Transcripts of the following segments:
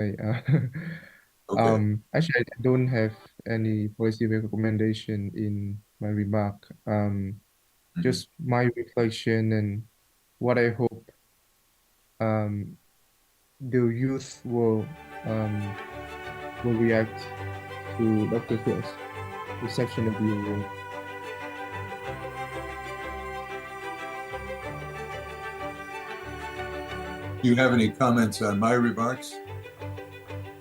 Right. Okay. Actually, I don't have any policy recommendation in my remark. Mhm. Just my reflection and what I hope um, the youth will react to Dr. Phil's reception of the award. Do you have any comments on my remarks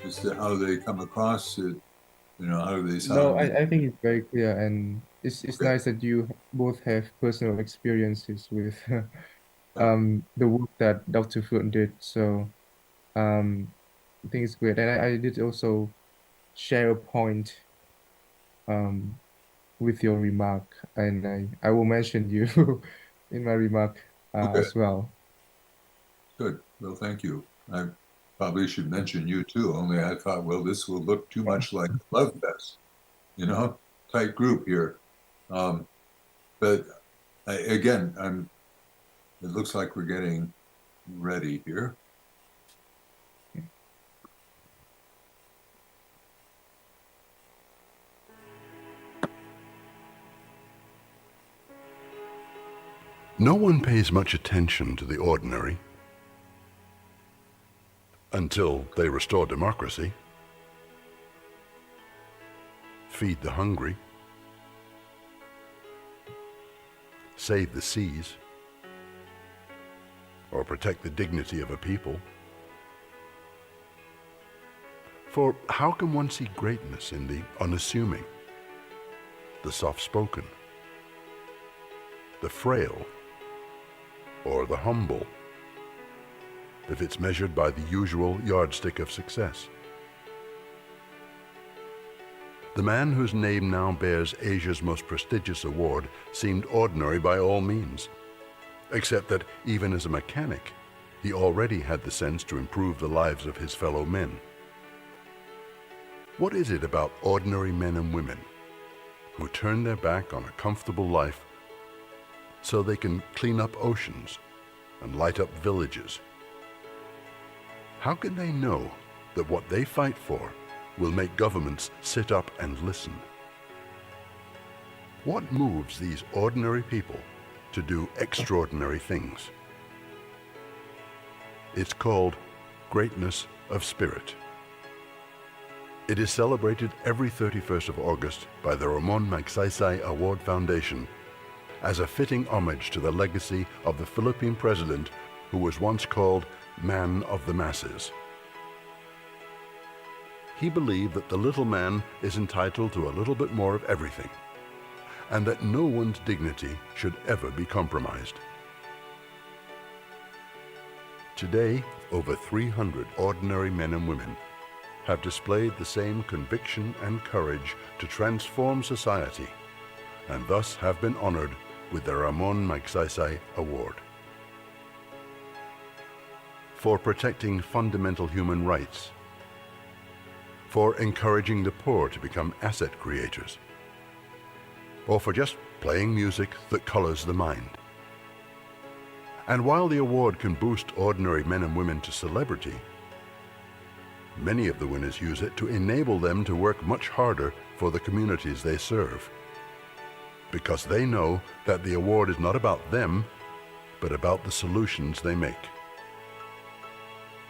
as to how they come across? How do they No, sound? I think it's very clear, and it's Okay. nice that you both have personal experiences with Yeah. the work that Dr. Phil did. So I think it's great, and I did also share a point um with your remark, and I will mention you in my remark Okay. as well. Good. Well, thank you. I probably should mention you too, only I thought, well, this will look too much like a love fest, you know, tight group here. Um, but again, it looks like we're getting ready here. No one pays much attention to the ordinary until they restore democracy, feed the hungry, save the seas, or protect the dignity of a people. For how can one see greatness in the unassuming, the soft-spoken, the frail, or the humble, if it's measured by the usual yardstick of success? The man whose name now bears Asia's most prestigious award seemed ordinary by all means, except that even as a mechanic, he already had the sense to improve the lives of his fellow men. What is it about ordinary men and women who turn their back on a comfortable life so they can clean up oceans and light up villages? How can they know that what they fight for will make governments sit up and listen? What moves these ordinary people to do extraordinary things? It's called greatness of spirit. It is celebrated every 31st of August by the Ramon Magsaysay Award Foundation as a fitting homage to the legacy of the Philippine president who was once called Man of the Masses. He believed that the little man is entitled to a little bit more of everything, and that no one's dignity should ever be compromised. Today, over 300 ordinary men and women have displayed the same conviction and courage to transform society, and thus have been honored with the Ramon Magsaysay Award. For protecting fundamental human rights, for encouraging the poor to become asset creators, or for just playing music that colors the mind. And while the award can boost ordinary men and women to celebrity, many of the winners use it to enable them to work much harder for the communities they serve, because they know that the award is not about them, but about the solutions they make.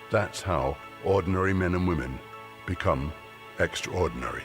That's how ordinary men and women become extraordinary.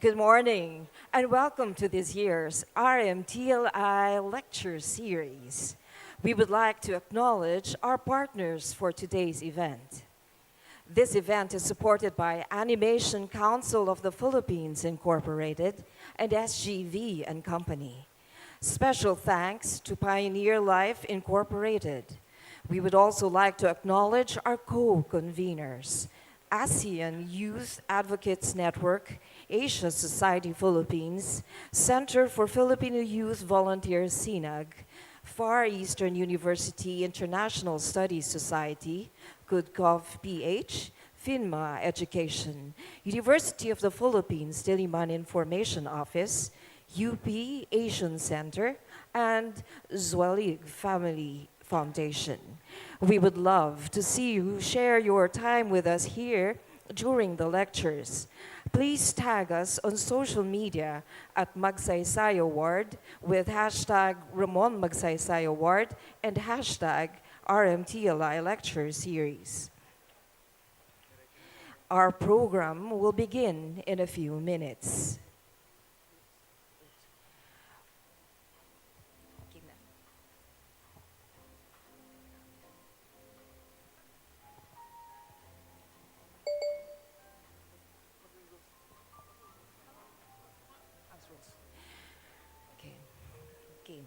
Good morning, and welcome to this year's RMTLI Lecture Series. We would like to acknowledge our partners for today's event. This event is supported by Animation Council of the Philippines Incorporated and SGV and Company. Special thanks to Pioneer Life Incorporated. We would also like to acknowledge our co-conveners, ASEAN Youth Advocates Network, Asia Society Philippines, Center for Filipino Youth Volunteers SINAG, Far Eastern University International Studies Society, CUDCOV PH, FINMA Education, University of the Philippines Diliman Information Office, UP Asian Center, and Zwelig Family Foundation. We would love to see you share your time with us here during the lectures. Please tag us on social media at Magsaysay Award with hashtag Ramon Magsaysay Award and hashtag RMTLI Lecture Series. Our program will begin in a few minutes. Okay.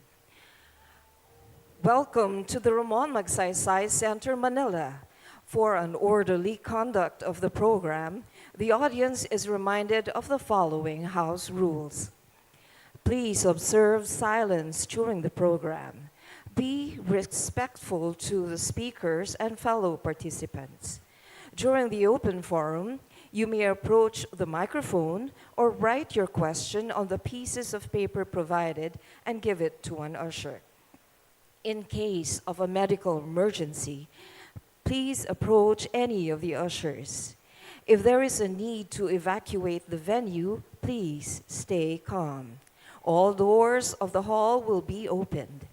Welcome to the Ramon Magsaysay Center, Manila. For an orderly conduct of the program, the audience is reminded of the following house rules. Please observe silence during the program. Be respectful to the speakers and fellow participants. During the open forum, you may approach the microphone or write your question on the pieces of paper provided and give it to an usher. In case of a medical emergency, please approach any of the ushers. If there is a need to evacuate the venue, please stay calm. All doors of the hall will be opened.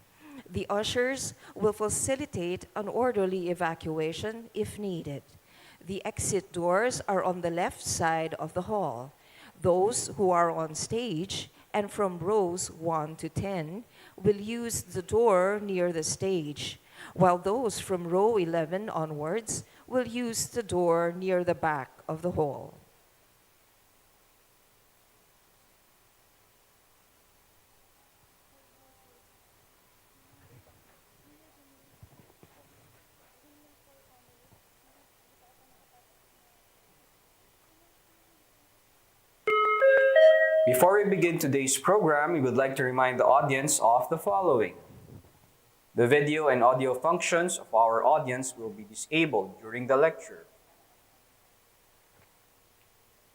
The ushers will facilitate an orderly evacuation if needed. The exit doors are on the left side of the hall. Those who are on stage and from rows 1 to 10 will use the door near the stage, while those from row 11 onwards will use the door near the back of the hall. Before we begin today's program, we would like to remind the audience of the following. The video and audio functions of our audience will be disabled during the lecture.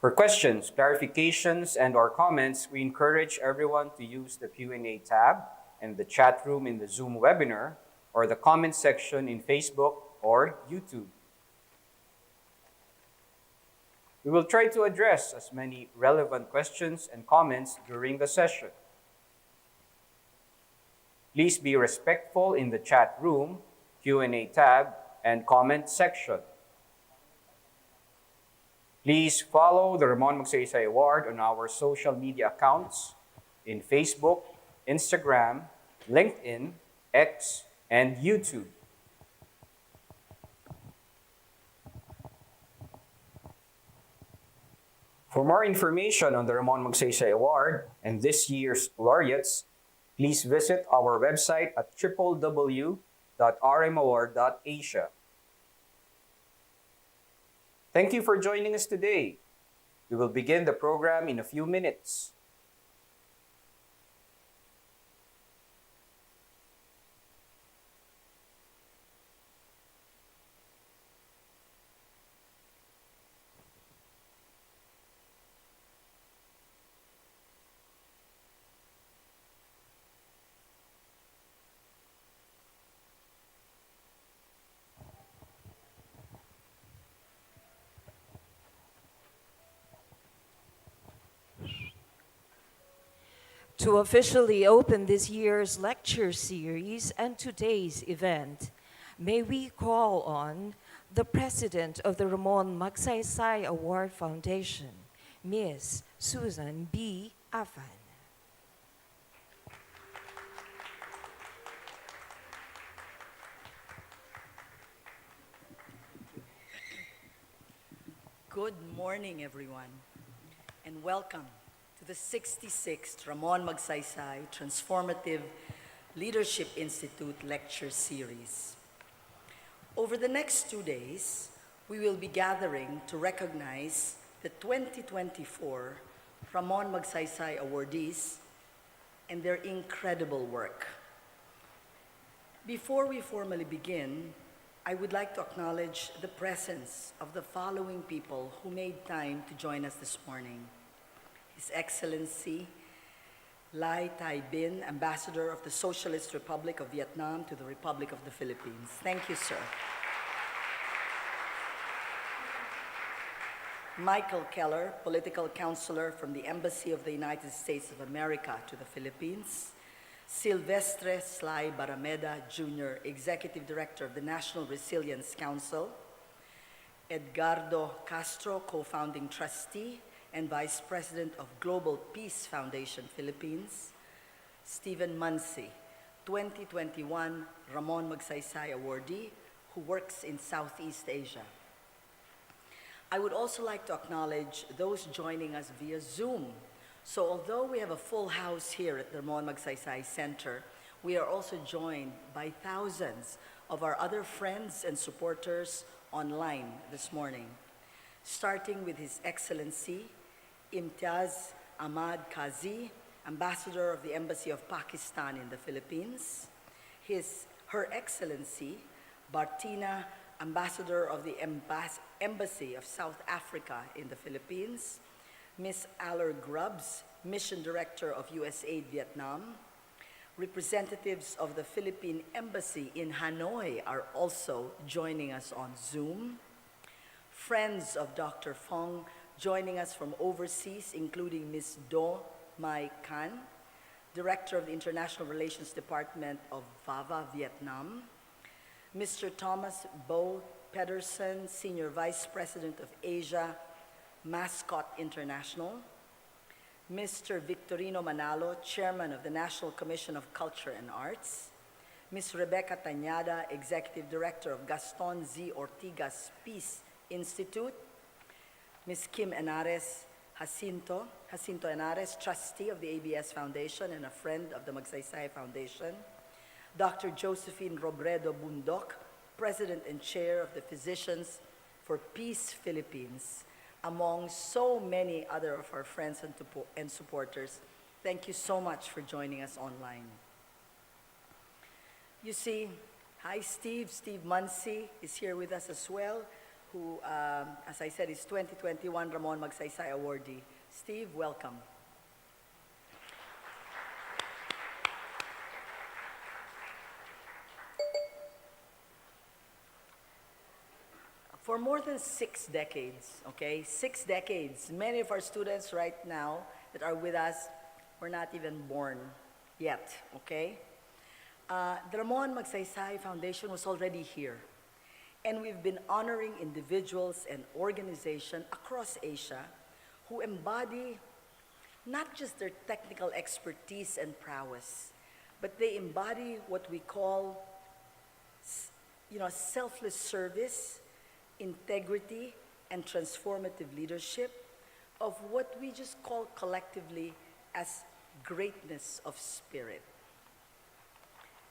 For questions, clarifications, and/or comments, we encourage everyone to use the Q&A tab and the chat room in the Zoom webinar or the comment section in Facebook or YouTube. We will try to address as many relevant questions and comments during the session. Please be respectful in the chat room, Q&A tab, and comment section. Please follow the Ramon Magsaysay Award on our social media accounts in Facebook, Instagram, LinkedIn, X, and YouTube. For more information on the Ramon Magsaysay Award and this year's laureates, please visit our website at www.rmaward.asia. Thank you for joining us today. We will begin the program in a few minutes. To officially open this year's lecture series and today's event, may we call on the President of the Ramon Magsaysay Award Foundation, Ms. Susan B. Afan. Good morning, everyone, and welcome to the 66th Ramon Magsaysay Transformative Leadership Institute Lecture Series. Over the next 2 days, we will be gathering to recognize the 2024 Ramon Magsaysay awardees and their incredible work. Before we formally begin, I would like to acknowledge the presence of the following people who made time to join us this morning. His Excellency Lai Tai Bin, Ambassador of the Socialist Republic of Vietnam to the Republic of the Philippines. Thank you, sir. Michael Keller, Political Counselor from the Embassy of the United States of America to the Philippines. Silvestre Sly Barameda, Jr., Executive Director of the National Resilience Council. Edgardo Castro, Co-Founding Trustee and Vice President of Global Peace Foundation, Philippines. Stephen Muncy, 2021 Ramon Magsaysay Awardee, who works in Southeast Asia. I would also like to acknowledge those joining us via Zoom. So although we have a full house here at the Ramon Magsaysay Center, we are also joined by thousands of our other friends and supporters online this morning, starting with His Excellency Imtiaz Ahmad Kazi, Ambassador of the Embassy of Pakistan in the Philippines, Her Excellency Bartina, Ambassador of the Embassy of South Africa in the Philippines, Ms. Aller Grubbs, Mission Director of USAID Vietnam. Representatives of the Philippine Embassy in Hanoi are also joining us on Zoom. Friends of Dr. Phuong joining us from overseas, including Ms. Do Mai Can, Director of the International Relations Department of VAVA, Vietnam. Mr. Thomas Bo Pedersen, Senior Vice President of Asia, Mascot International. Mr. Victorino Manalo, Chairman of the National Commission of Culture and Arts. Ms. Rebecca Tañada, Executive Director of Gaston Z. Ortigas Peace Institute. Ms. Kim Enares Jacinto Enares, Trustee of the ABS Foundation and a friend of the Magsaysay Foundation. Dr. Josephine Robredo Bundok, President and Chair of the Physicians for Peace Philippines, among so many other of our friends and supporters. Thank you so much for joining us online. You see, hi Steve Muncy is here with us as well, who, as I said, is 2021 Ramon Magsaysay Awardee. Steve, welcome. For more than 6 decades, okay, 6 decades, many of our students right now that are with us were not even born yet, okay? The Ramon Magsaysay Foundation was already here, and we've been honoring individuals and organizations across Asia who embody not just their technical expertise and prowess, but they embody what we call, selfless service, integrity, and transformative leadership of what we just call collectively as greatness of spirit.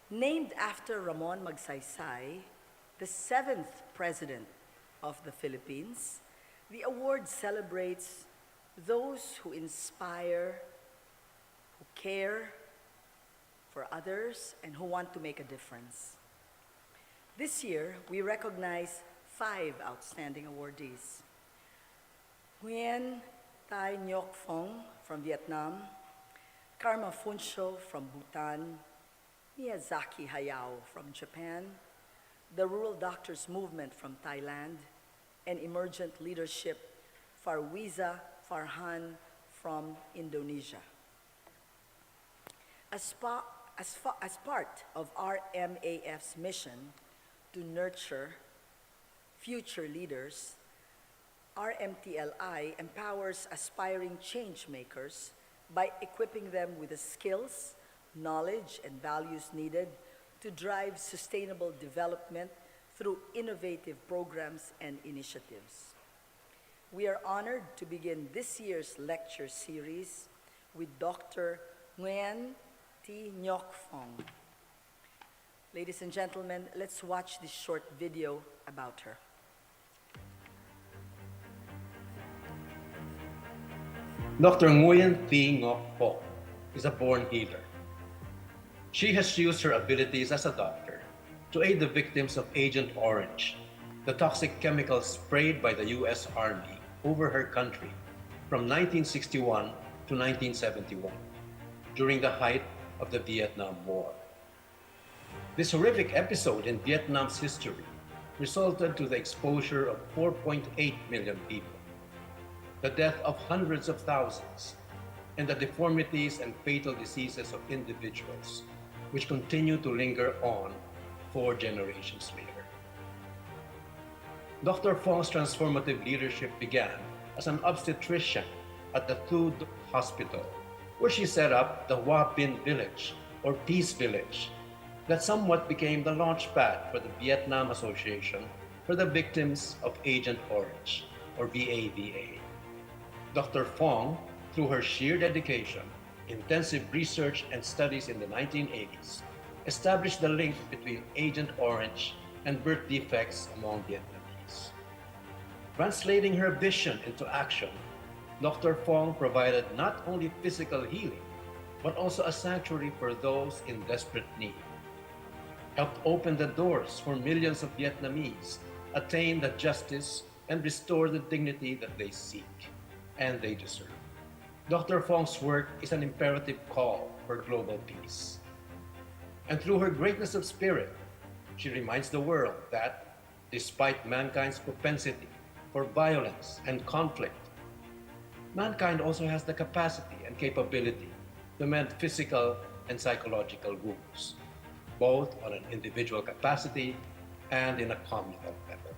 Named after Ramon Magsaysay, the 7th President of the Philippines, the award celebrates those who inspire, who care for others, and who want to make a difference. This year, we recognize 5 outstanding awardees. Nguyen Thai Ngoc Phuong from Vietnam, Karma Phuncho from Bhutan, Miyazaki Hayao from Japan, the Rural Doctors Movement from Thailand, and Emergent Leadership Farwiza Farhan from Indonesia. As part of RMAF's mission to nurture future leaders, RMTLI empowers aspiring change makers by equipping them with the skills, knowledge, and values needed to drive sustainable development through innovative programs and initiatives. We are honored to begin this year's lecture series with Dr. Nguyen Phuong. Ladies and gentlemen, let's watch this short video about her. Dr. Nguyen Phuong is a born healer. She has used her abilities as a doctor to aid the victims of Agent Orange, the toxic chemical sprayed by the U.S. Army over her country from 1961 to 1971, during the height of the Vietnam War. This horrific episode in Vietnam's history resulted to the exposure of 4.8 million people, the death of hundreds of thousands, and the deformities and fatal diseases of individuals, which continue to linger on 4 generations later. Dr. Phuong's transformative leadership began as an obstetrician at the Thuy Hospital, where she set up the Hoa Binh Village, or Peace Village, that somewhat became the launchpad for the Vietnam Association for the Victims of Agent Orange, or VAVA. Dr. Phuong, through her sheer dedication, intensive research and studies in the 1980s, established the link between Agent Orange and birth defects among Vietnamese. Translating her vision into action, Dr. Phuong provided not only physical healing, but also a sanctuary for those in desperate need, helped open the doors for millions of Vietnamese attain the justice and restore the dignity that they seek and they deserve. Dr. Phuong's work is an imperative call for global peace. And through her greatness of spirit, she reminds the world that despite mankind's propensity for violence and conflict, mankind also has the capacity and capability to mend physical and psychological wounds, both on an individual capacity and in a communal level.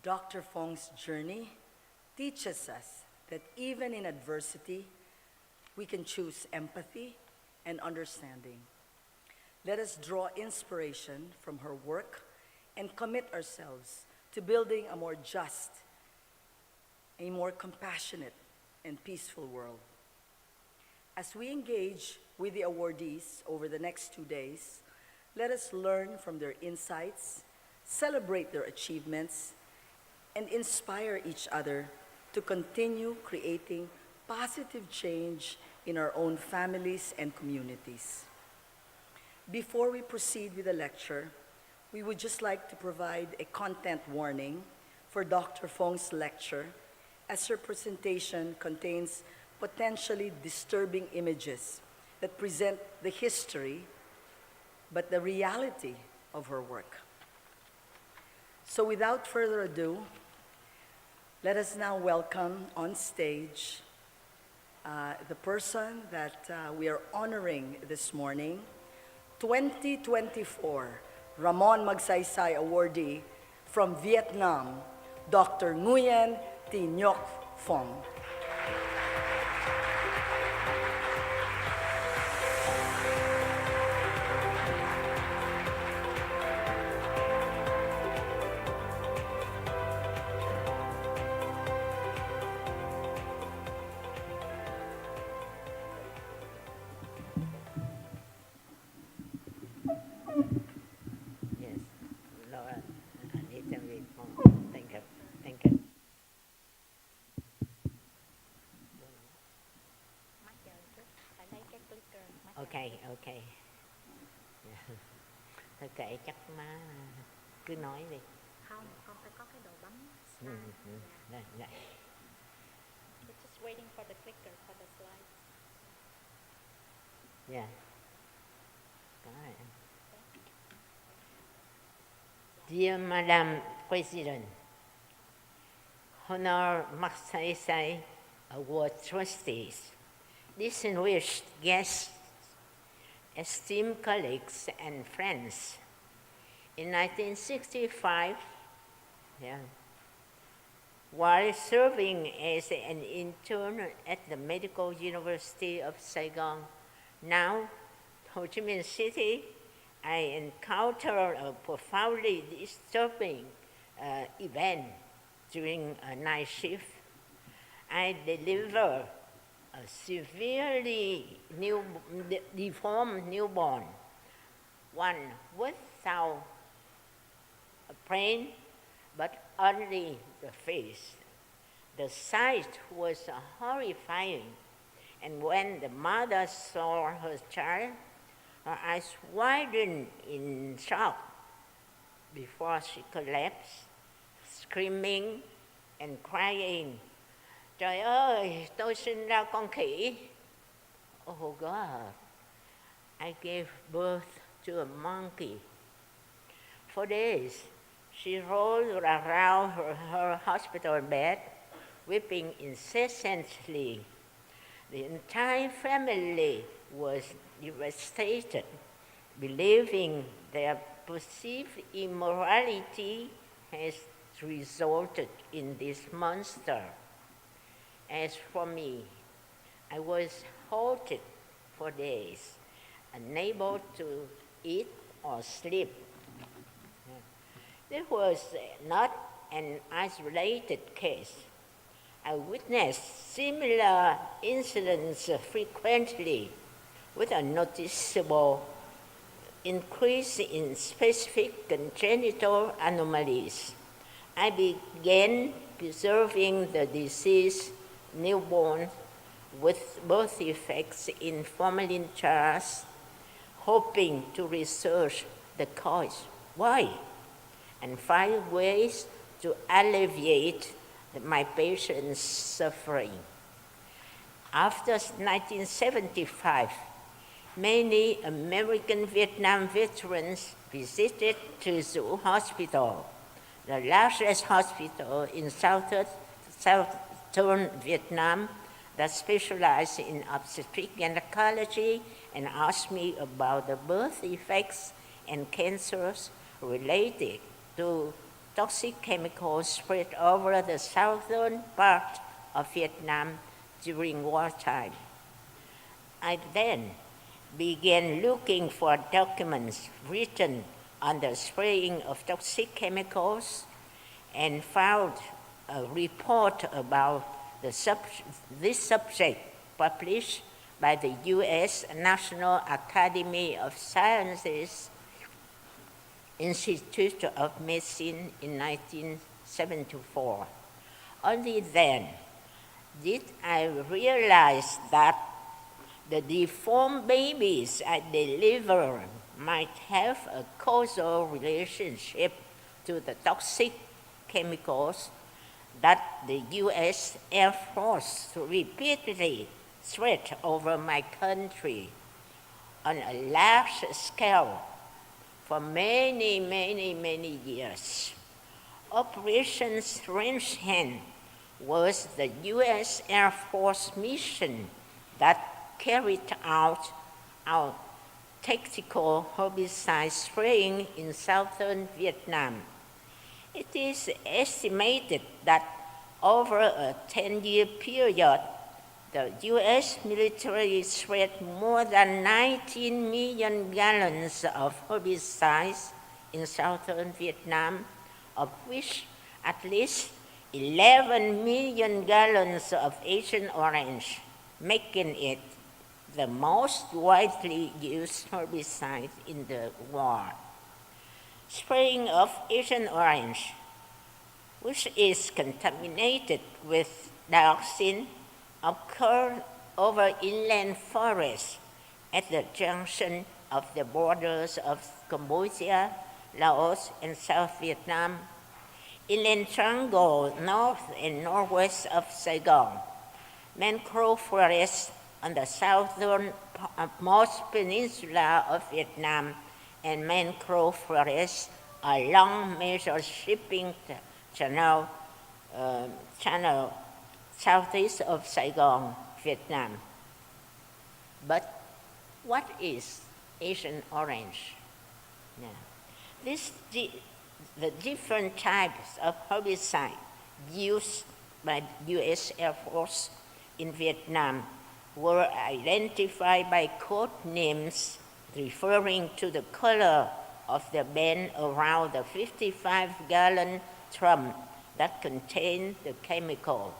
Dr. Phuong's journey teaches us that even in adversity, we can choose empathy and understanding. Let us draw inspiration from her work and commit ourselves to building a more just, a more compassionate, and peaceful world. As we engage with the awardees over the next 2 days, let us learn from their insights, celebrate their achievements, and inspire each other to continue creating positive change in our own families and communities. Before we proceed with the lecture, we would just like to provide a content warning for Dr. Phuong's lecture, as her presentation contains potentially disturbing images that present the history, but the reality of her work. So without further ado, let us now welcome on stage the person that we are honoring this morning, 2024 Ramon Magsaysay Awardee from Vietnam, Dr. Nguyen Phuong. Yes, Laura, I need to read more. Thank you. Thank you. Okay, okay. Thôi kệ, chắc má cứ nói đi. Không, con phải có cái đồ bấm Ừ, slide. ừ, Yeah. dạ. We're just waiting for the clicker for the slides. Yeah. Có rồi. Dear Madam President, Honor Magsaysay Award trustees, distinguished guests, esteemed colleagues and friends, In 1965, yeah, while serving as an intern at the Medical University of Saigon, now Ho Chi Minh City, I encountered a profoundly disturbing event during a night shift. I delivered a severely deformed newborn, one without a brain, but only the face. The sight was horrifying, and when the mother saw her child, her eyes widened in shock before she collapsed, screaming and crying, "Trời ơi, tôi sinh ra con khỉ." Oh God, I gave birth to a monkey. For days, she rolled around her hospital bed, weeping incessantly. The entire family was devastated, believing their perceived immorality has resulted in this monster. As for me, I was halted for days, unable to eat or sleep. This was not an isolated case. I witnessed similar incidents frequently, with a noticeable increase in specific congenital anomalies. I began preserving the deceased newborn with birth defects in formalin jars, hoping to research the cause. Why? And find ways to alleviate my patient's suffering. After 1975, many American Vietnam veterans visited Thuy Hospital, the largest hospital in southern Vietnam that specialized in obstetric gynecology, and asked me about the birth defects and cancers related to toxic chemicals spread over the southern part of Vietnam during wartime. I then began looking for documents written on the spraying of toxic chemicals and found a report about this subject published by the U.S. National Academy of Sciences Institute of Medicine in 1974. Only then did I realize that the deformed babies I delivered might have a causal relationship to the toxic chemicals that the U.S. Air Force repeatedly spread over my country on a large scale for many, many, many years. Operation Strange Hand was the U.S. Air Force mission that carried out our tactical herbicide spraying in southern Vietnam. It is estimated that over a 10-year period, the U.S. military sprayed more than 19 million gallons of herbicides in southern Vietnam, of which at least 11 million gallons of Agent Orange, making it the most widely used herbicide in the war. Spraying of Agent Orange, which is contaminated with dioxin, occurred over inland forests at the junction of the borders of Cambodia, Laos, and South Vietnam, inland triangle north and northwest of Saigon, mangrove forests on the southernmost peninsula of Vietnam, and mangrove forests along major shipping channel southeast of Saigon, Vietnam. But what is Agent Orange? Yeah. The different types of herbicide used by the U.S. Air Force in Vietnam were identified by code names referring to the color of the band around the 55-gallon drum that contained the chemical.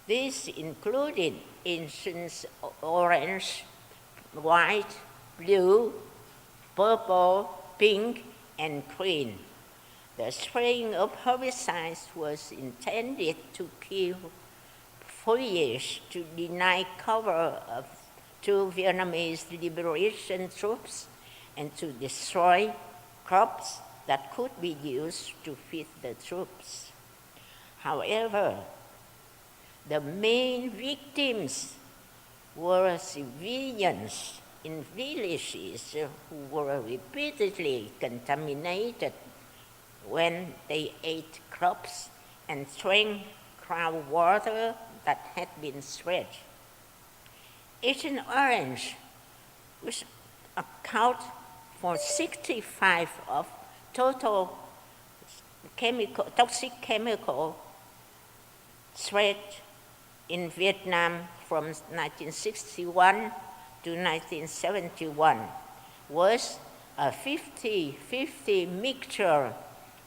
These included incense orange, white, blue, purple, pink, and green. The spraying of herbicides was intended to kill foliage to deny cover to Vietnamese liberation troops and to destroy crops that could be used to feed the troops. However, the main victims were civilians in villages who were repeatedly contaminated when they ate crops and drank groundwater that had been sprayed. Agent Orange, which accounts for 65% of total toxic chemical sprayed in Vietnam from 1961 to 1971, was a 50-50 mixture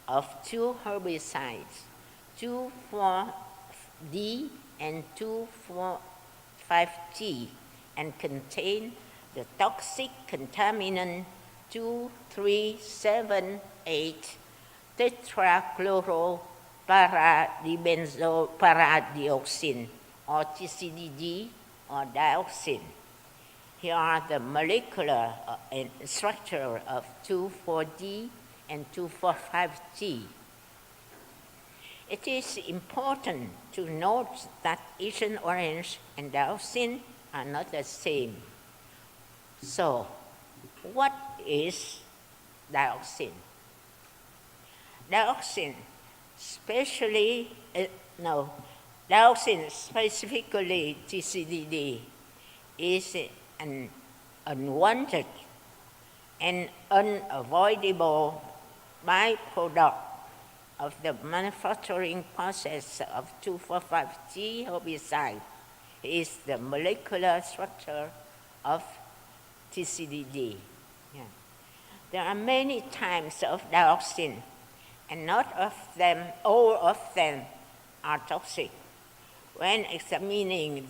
of two herbicides, 2,4-D and 2,4,5-T, and contained the toxic contaminant 2,3,7,8 tetrachloroparadibenzopyridine, or TCDD, or dioxin. Here are the molecular structure of 2,4-D and 2,4,5-T. It is important to note that Agent Orange and dioxin are not the same. So, what is dioxin? Dioxin, specifically TCDD, is an unwanted and unavoidable byproduct of the manufacturing process of 2,4,5-T herbicide. Is the molecular structure of TCDD. Yeah. There are many types of dioxin, and all of them are toxic. When examining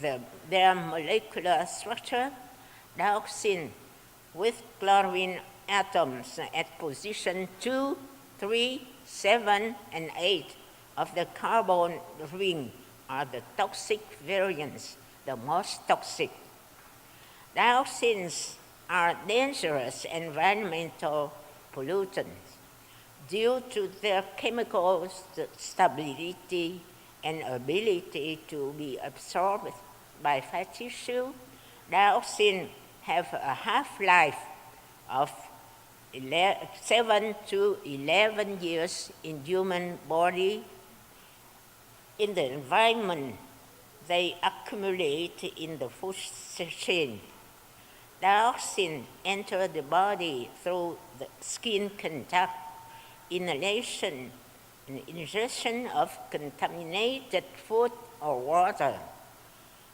their molecular structure, dioxin with chlorine atoms at position 2, 3, 7, and 8 of the carbon ring are the toxic variants, the most toxic. Dioxins are dangerous environmental pollutants due to their chemical stability and ability to be absorbed by fat tissue. Dioxin have a half-life of 7 to 11 years in human body. In the environment, they accumulate in the food chain. Dioxin enter the body through the skin contact, inhalation, and ingestion of contaminated food or water.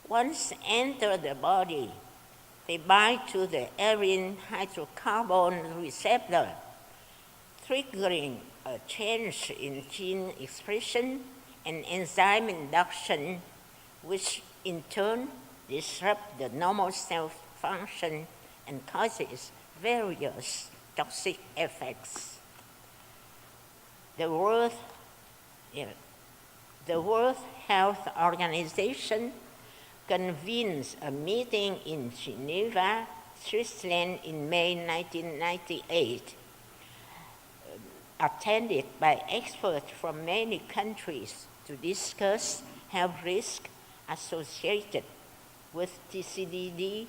Once enter the body, they bind to the arene hydrocarbon receptor, triggering a change in gene expression and enzyme induction, which in turn disrupt the normal cell function and causes various toxic effects. The World Health Organization convened a meeting in Geneva, Switzerland in May 1998, attended by experts from many countries to discuss health risks associated with TCDD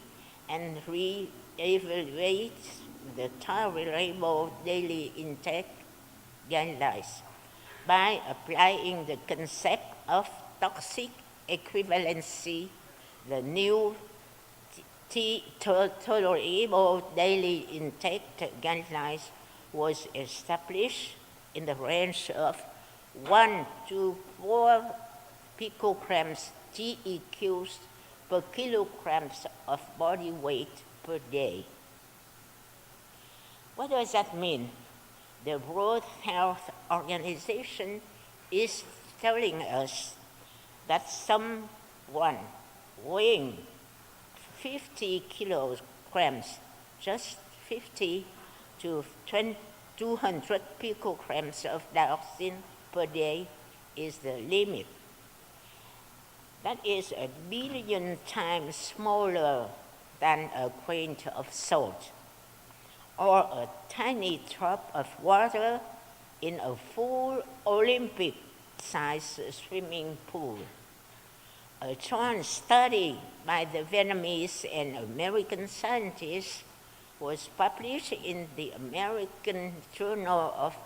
and re-evaluate the tolerable daily intake guidelines by applying the concept of toxic equivalency. The new tolerable daily intake guidelines was established in the range of 1 to 4 picograms GEQs per kilograms of body weight per day. What does that mean? The World Health Organization is telling us that someone weighing 50 kilograms, just 50 to 200 picograms of dioxin per day is the limit. That is 1 billion times smaller than a grain of salt, or a tiny drop of water in a full Olympic-sized swimming pool. A joint study by the Vietnamese and American scientists was published in the American Journal of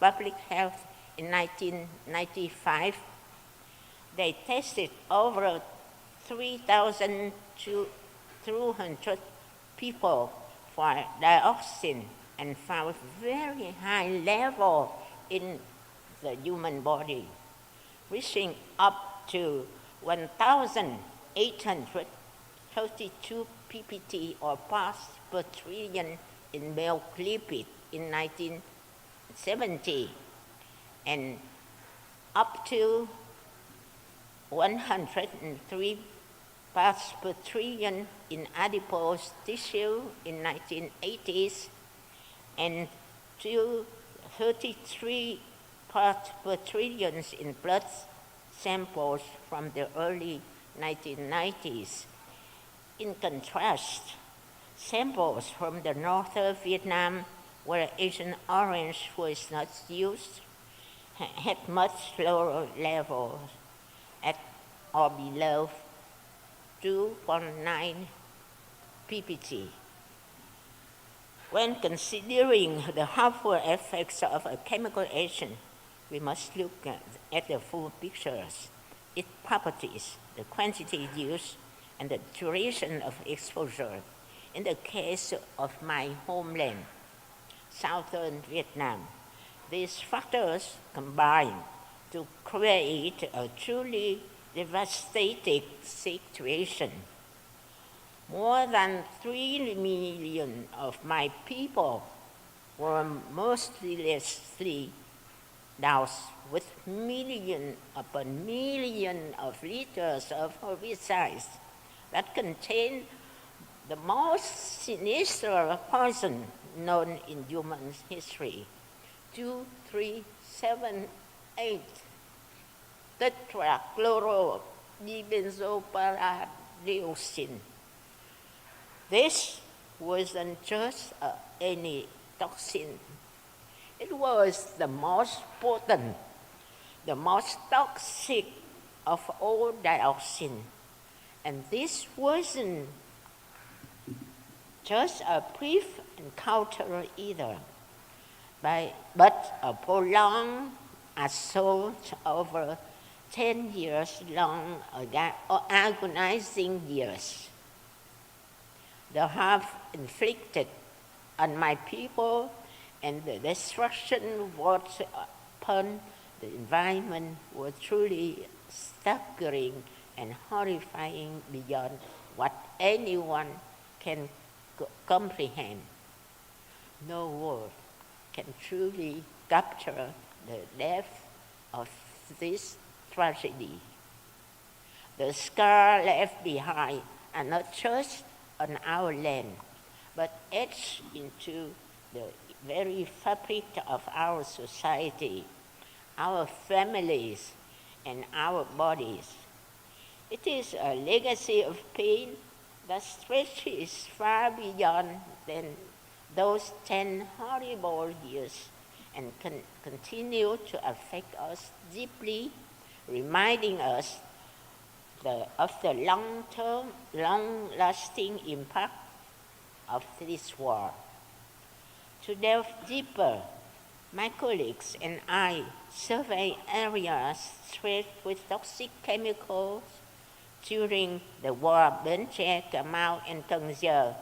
Public Health in 1995. They tested over 3,200 people for dioxin and found very high level in the human body, reaching up to 1,832 ppt or parts per trillion in milk lipid in 1970, and up to 103 parts per trillion in adipose tissue in 1980s, and to 33 parts per trillion in blood samples from the early 1990s. In contrast, samples from the northern Vietnam, where Agent Orange was not used, had much lower levels at or below 2.9 ppt. When considering the harmful effects of a chemical agent, we must look at the full pictures, its properties, the quantity used, and the duration of exposure. In the case of my homeland, southern Vietnam, these factors combine to create a truly devastating situation. More than 3 million of my people were mercilessly doused with million upon million of liters of herbicides that contain the most sinister poison known in human history, 2378 tetrachlorobenzopyridine. This wasn't just any toxin. It was the most potent, the most toxic of all dioxin. And this wasn't just a brief encounter either, but a prolonged assault over 10 years long, agonizing years. The harm inflicted on my people and the destruction wrought upon the environment were truly staggering and horrifying beyond what anyone can comprehend. No word can truly capture the depth of this tragedy. The scars left behind are not just on our land, but etched into the very fabric of our society, our families, and our bodies. It is a legacy of pain that stretches far beyond than those 10 horrible years and can continue to affect us deeply, reminding us of the long-term, long-lasting impact of this war. To delve deeper, my colleagues and I surveyed areas threatened with toxic chemicals during the war Bến Tre, Cà Mau, and Cần Giờ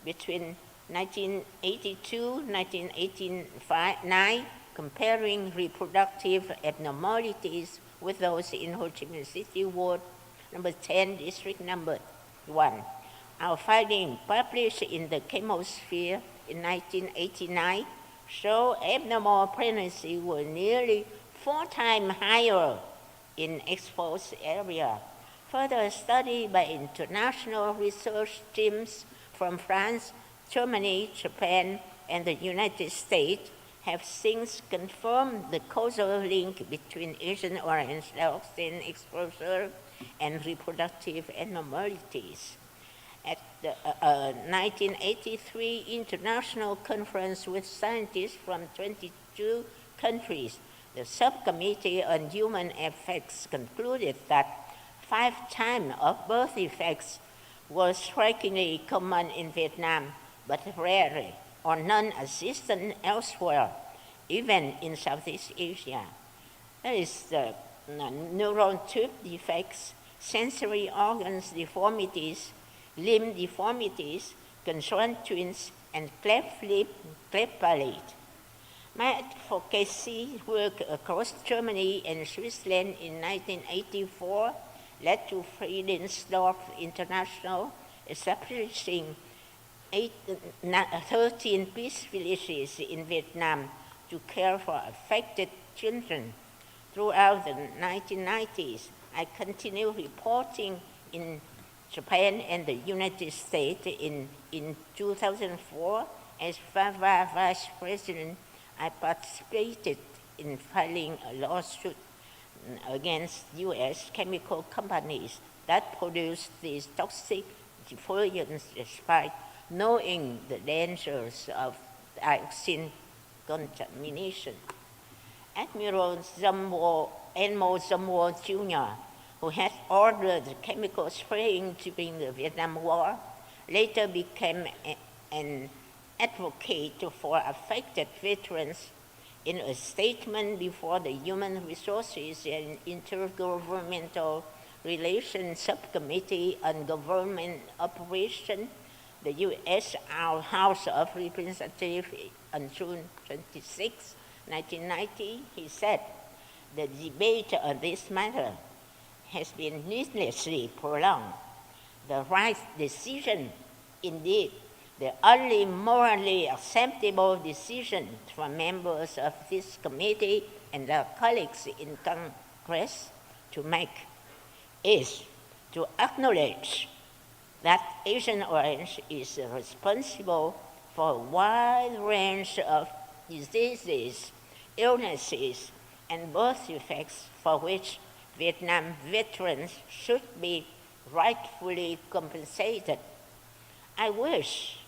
between 1982-1989, comparing reproductive abnormalities with those in Ho Chi Minh City Ward number 10, District number 1. Our finding, published in the Chemosphere in 1989, show abnormal pregnancy were nearly 4 times higher in exposed area. Further study by international research teams from France, Germany, Japan, and the United States have since confirmed the causal link between Agent Orange dioxin exposure and reproductive abnormalities. At the 1983 International Conference with scientists from 22 countries, the Subcommittee on Human Effects concluded that 5 times of birth effects were strikingly common in Vietnam, but rarely or non-existent elsewhere, even in Southeast Asia. That is the neuron tube defects, sensory organs deformities, limb deformities, conjoined twins, and cleft lip, cleft palate. My advocacy work across Germany and Switzerland in 1984 led to Friedensdorf International establishing 13 peace villages in Vietnam to care for affected children. Throughout the 1990s, I continued reporting in Japan and the United States. In 2004, as Vice President, I participated in filing a lawsuit against U.S. chemical companies that produce these toxic effluents despite knowing the dangers of dioxin contamination. Admiral Elmo Zumwalt Jr., who had ordered chemical spraying during the Vietnam War, later became an advocate for affected veterans. In a statement before the Human Resources and Intergovernmental Relations Subcommittee on Government Operation, the U.S. House of Representatives on June 26, 1990, he said, "The debate on this matter has been needlessly prolonged. The right decision, indeed, the only morally acceptable decision for members of this committee and their colleagues in Congress to make is to acknowledge that Agent Orange is responsible for a wide range of diseases, illnesses, and birth defects for which Vietnam veterans should be rightfully compensated. I wish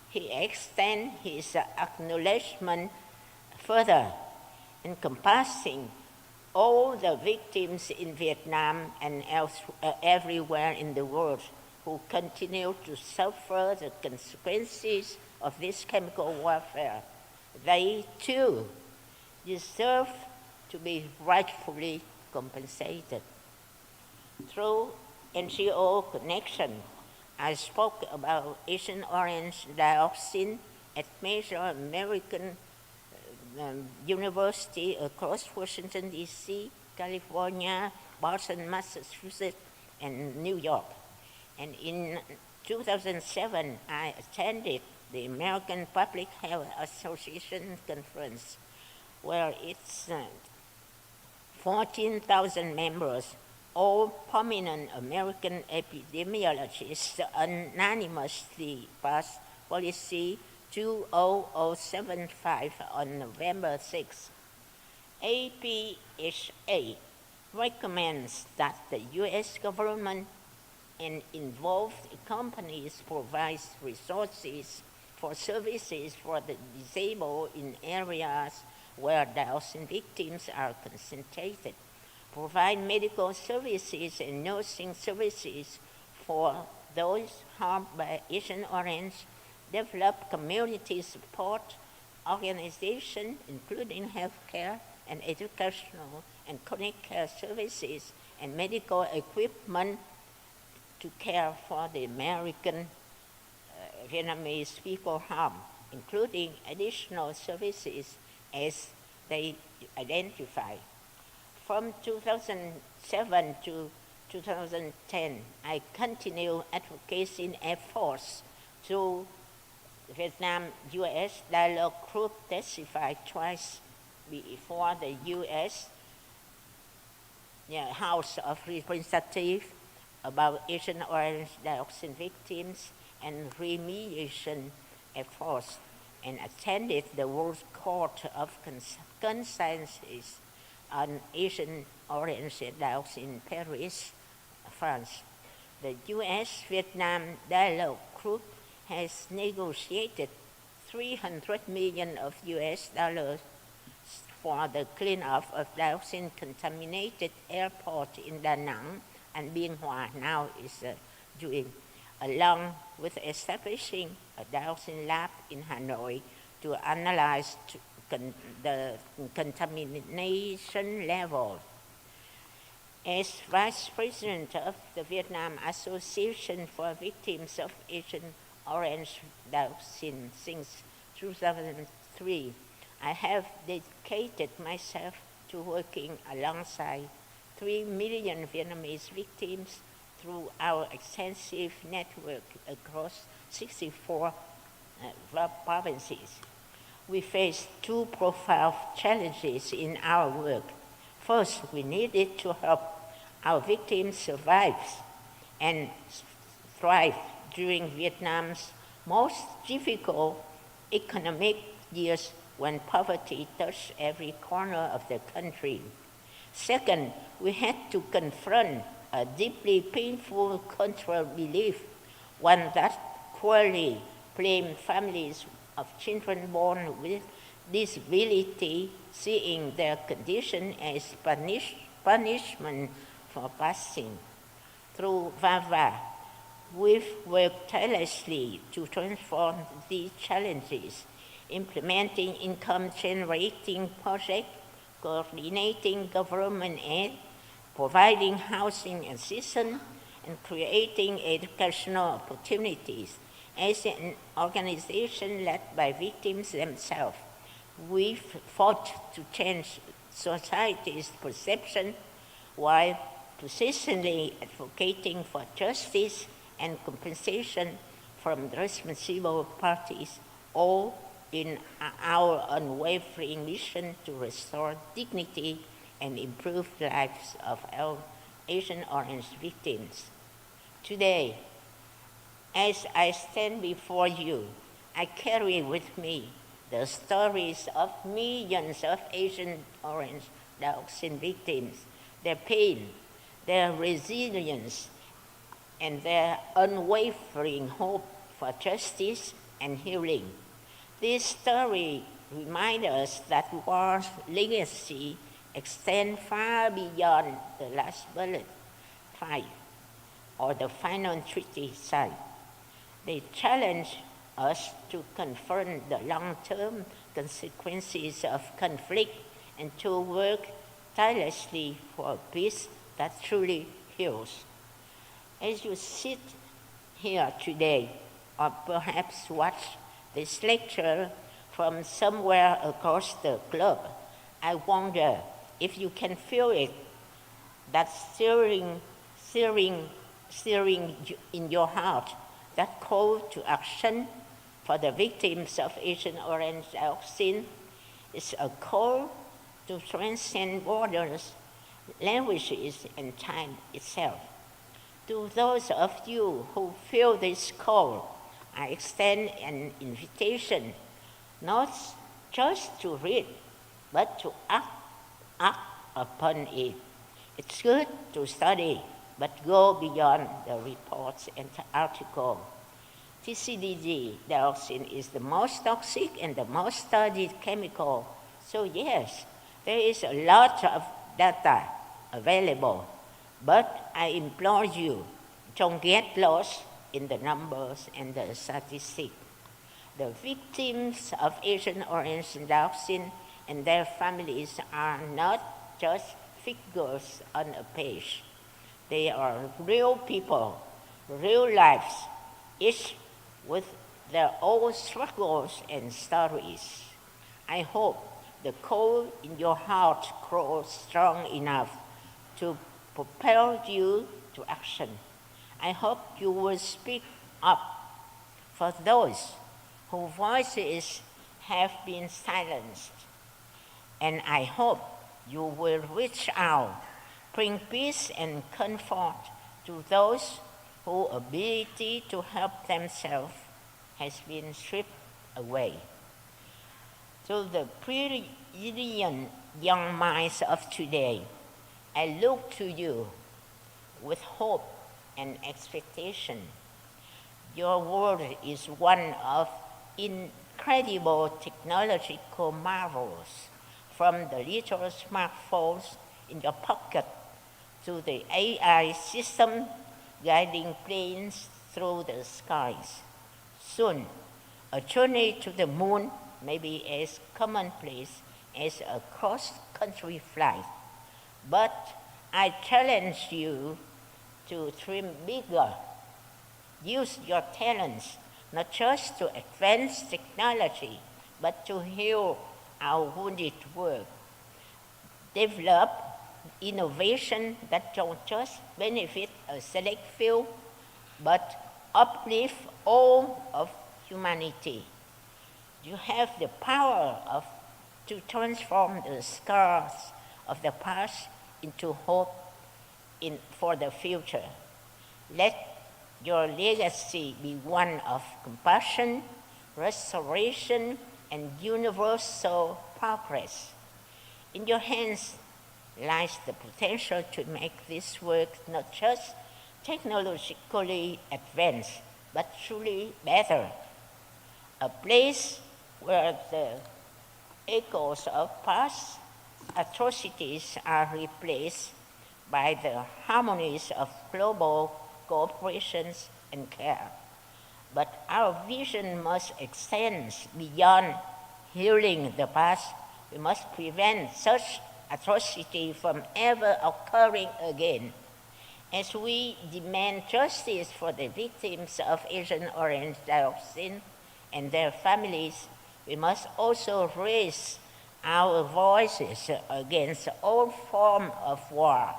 he extend his acknowledgement further, encompassing all the victims in Vietnam and everywhere in the world who continue to suffer the consequences of this chemical warfare. They too deserve to be rightfully compensated. Through NGO connection, I spoke about Agent Orange dioxin at major American universities across Washington, D.C., California, Boston, Massachusetts, and New York. And in 2007, I attended the American Public Health Association conference, where its 14,000 members, all prominent American epidemiologists, unanimously passed Policy 20075 on November 6. APHA recommends that the U.S. government and involved companies provide resources for services for the disabled in areas where dioxin victims are concentrated, provide medical services and nursing services for those harmed by Agent Orange, develop community support organizations, including healthcare and educational and chronic care services and medical equipment to care for the American Vietnamese people harm, including additional services as they identify. From 2007 to 2010, I continue advocacy efforts through Vietnam-U.S. Dialogue Group testified twice before the U.S. House of Representatives about Agent Orange dioxin victims and remediation efforts, and attended the World Court of Consensus on Agent Orange dioxin in Paris, France. The U.S.-Vietnam Dialogue Group has negotiated $300 million of U.S. dollars for the cleanup of dioxin-contaminated airport in Da Nang, and Bien Hoa now is doing, along with establishing a dioxin lab in Hanoi to analyze the contamination level. As Vice President of the Vietnam Association for Victims of Agent Orange dioxin since 2003, I have dedicated myself to working alongside 3 million Vietnamese victims through our extensive network across 64 provinces. We faced two profound challenges in our work. First, we needed to help our victims survive and thrive during Vietnam's most difficult economic years when poverty touched every corner of the country. Second, we had to confront a deeply painful cultural belief, one that cruelly blamed families of children born with disability, seeing their condition as punishment for passing. Through VAVA, we've worked tirelessly to transform these challenges, implementing income-generating projects, coordinating government aid, providing housing assistance, and creating educational opportunities. As an organization led by victims themselves, we've fought to change society's perception while persistently advocating for justice and compensation from the responsible parties, all in our unwavering mission to restore dignity and improve the lives of our Agent Orange victims. Today, as I stand before you, I carry with me the stories of millions of Agent Orange dioxin victims, their pain, their resilience, and their unwavering hope for justice and healing. This story reminds us that war's legacy extends far beyond the last bullet fight or the final treaty site. They challenge us to confront the long-term consequences of conflict and to work tirelessly for a peace that truly heals. As you sit here today, or perhaps watch this lecture from somewhere across the globe, I wonder if you can feel it, that stirring in your heart, that call to action for the victims of Agent Orange dioxin is a call to transcend borders, languages, and time itself. To those of you who feel this call, I extend an invitation not just to read, but to act upon it. It's good to study, but go beyond the reports and articles. TCDD dioxin is the most toxic and the most studied chemical. So yes, there is a lot of data available, but I implore you, don't get lost in the numbers and the statistics. The victims of Agent Orange dioxin and their families are not just figures on a page. They are real people, real lives, each with their own struggles and stories. I hope the coal in your heart grows strong enough to propel you to action. I hope you will speak up for those whose voices have been silenced. And I hope you will reach out, bring peace and comfort to those whose ability to help themselves has been stripped away. To the brilliant young minds of today, I look to you with hope and expectation. Your world is one of incredible technological marvels, from the little smartphones in your pocket to the AI system guiding planes through the skies. Soon, a journey to the moon may be as commonplace as a cross-country flight. But I challenge you to dream bigger. Use your talents not just to advance technology, but to heal our wounded world. Develop innovation that don't just benefit a select few, but uplift all of humanity. You have the power to transform the scars of the past into hope for the future. Let your legacy be one of compassion, restoration, and universal progress. In your hands lies the potential to make this work not just technologically advanced, but truly better. A place where the echoes of past atrocities are replaced by the harmonies of global cooperations and care. But our vision must extend beyond healing the past. We must prevent such atrocity from ever occurring again. As we demand justice for the victims of Agent Orange dioxin and their families, we must also raise our voices against all forms of war,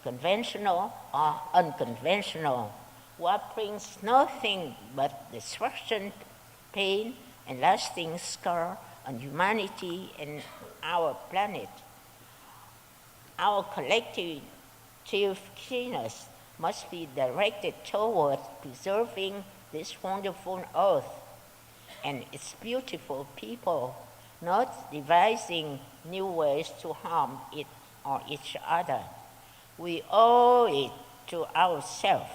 conventional or unconventional. War brings nothing but destruction, pain, and lasting scar on humanity and our planet. Our collective kindness must be directed toward preserving this wonderful earth and its beautiful people, not devising new ways to harm it or each other. We owe it to ourselves,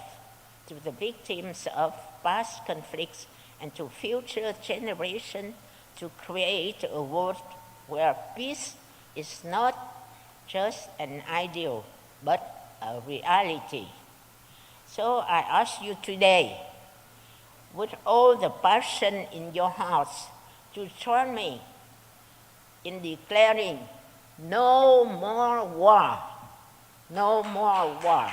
to the victims of past conflicts, and to future generations to create a world where peace is not just an ideal, but a reality. So I ask you today, with all the passion in your hearts, to join me in declaring no more war. No more war.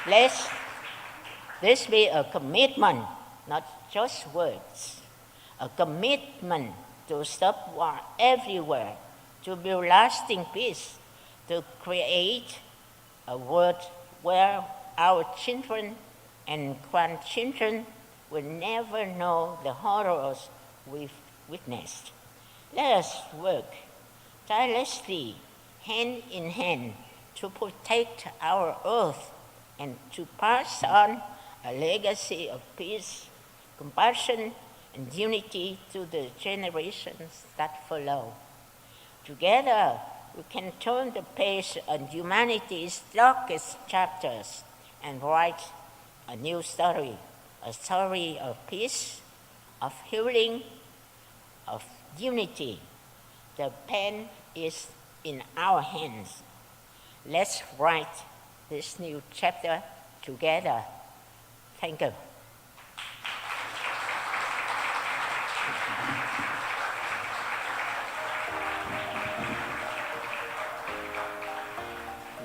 Let this be a commitment, not just words, a commitment to stop war everywhere, to build lasting peace, to create a world where our children and grandchildren will never know the horrors we've witnessed. Let us work tirelessly, hand in hand, to protect our earth and to pass on a legacy of peace, compassion, and unity to the generations that follow. Together, we can turn the page on humanity's darkest chapters and write a new story, a story of peace, of healing, of unity. The pen is in our hands. Let's write this new chapter together. Thank you.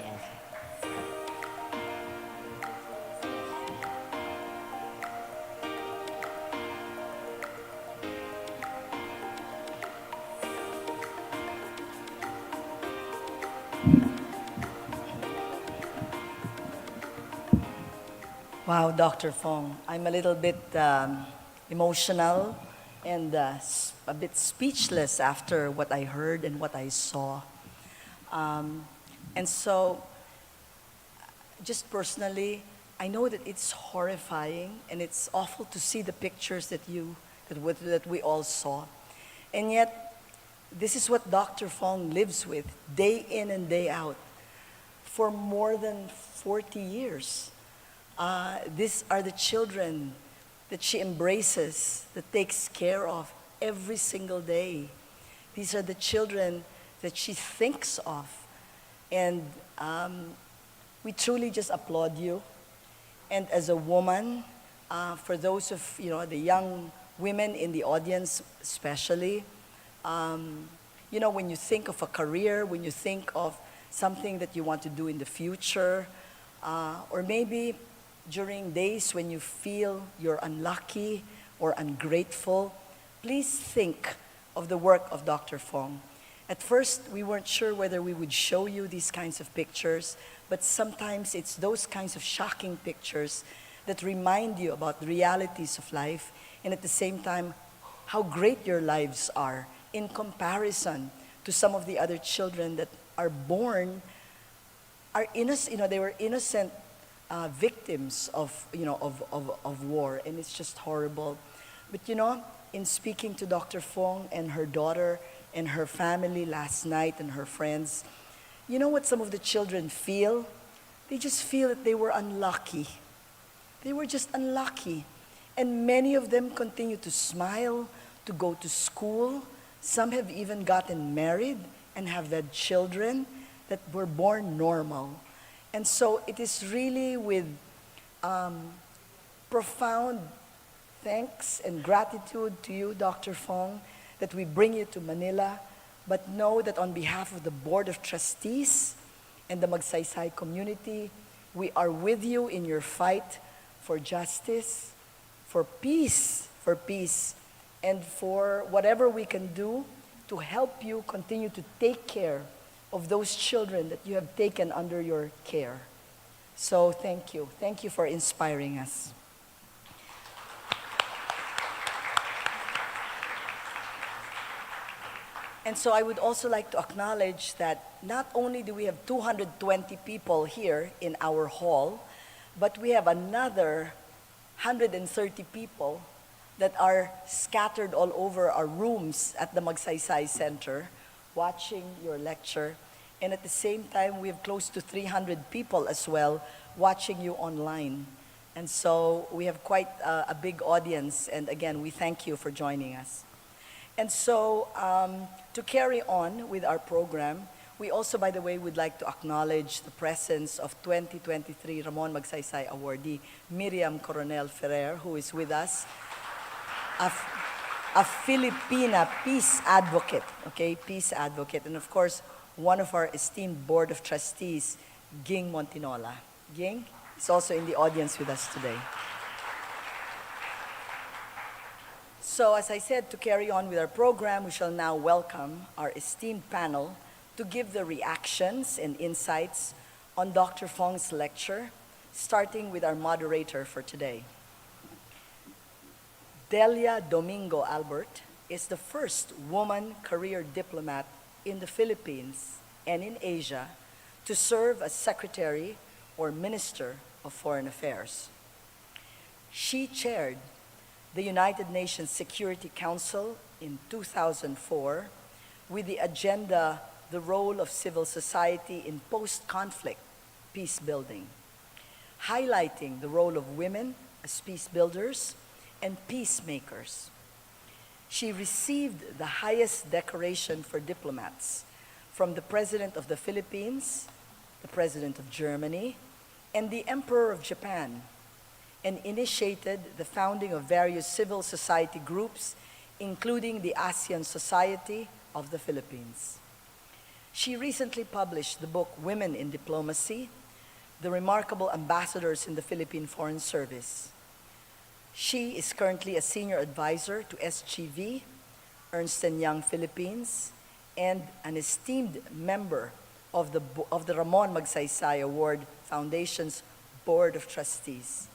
Yes. Wow, Dr. Phuong, I'm a little bit emotional and a bit speechless after what I heard and what I saw. And so, just personally, I know that it's horrifying and it's awful to see the pictures that we all saw. And yet, this is what Dr. Phuong lives with day in and day out for more than 40 years. These are the children that she embraces, that takes care of every single day. These are the children that she thinks of. And we truly just applaud you. And as a woman, for those of the young women in the audience especially, when you think of a career, when you think of something that you want to do in the future, or maybe during days when you feel you're unlucky or ungrateful, please think of the work of Dr. Phuong. At first, we weren't sure whether we would show you these kinds of pictures, but sometimes it's those kinds of shocking pictures that remind you about the realities of life, and at the same time, how great your lives are in comparison to some of the other children that are born, are innocent, they were innocent victims of war, and it's just horrible. But in speaking to Dr. Phuong and her daughter and her family last night and her friends, you know what some of the children feel? They just feel that they were unlucky. They were just unlucky. And many of them continue to smile, to go to school. Some have even gotten married and have had children that were born normal. And so it is really with profound thanks and gratitude to you, Dr. Phuong, that we bring you to Manila. But know that on behalf of the Board of Trustees and the Magsaysay community, we are with you in your fight for justice, for peace, and for whatever we can do to help you continue to take care of those children that you have taken under your care. So thank you. Thank you for inspiring us. And so I would also like to acknowledge that not only do we have 220 people here in our hall, but we have another 130 people that are scattered all over our rooms at the Magsaysay Center watching your lecture. And at the same time, we have close to 300 people as well watching you online. And so we have quite a big audience. And again, we thank you for joining us. And so to carry on with our program, we also, by the way, would like to acknowledge the presence of 2023 Ramon Magsaysay Awardee, Miriam Coronel Ferrer, who is with us, a Filipina peace advocate, okay, peace advocate, and of course, one of our esteemed Board of Trustees, Ging Montinola. Ging is also in the audience with us today. So as I said, to carry on with our program, we shall now welcome our esteemed panel to give the reactions and insights on Dr. Phuong's lecture, starting with our moderator for today. Delia Domingo Albert is the first woman career diplomat in the Philippines and in Asia to serve as Secretary or Minister of Foreign Affairs. She chaired the United Nations Security Council in 2004 with the agenda, the role of civil society in post-conflict peace building, highlighting the role of women as peace builders and peacemakers. She received the highest decoration for diplomats from the President of the Philippines, the President of Germany, and the Emperor of Japan, and initiated the founding of various civil society groups, including the ASEAN Society of the Philippines. She recently published the book Women in Diplomacy, The Remarkable Ambassadors in the Philippine Foreign Service. She is currently a senior advisor to SGV, Ernst & Young Philippines, and an esteemed member of the Ramon Magsaysay Award Foundation's Board of Trustees.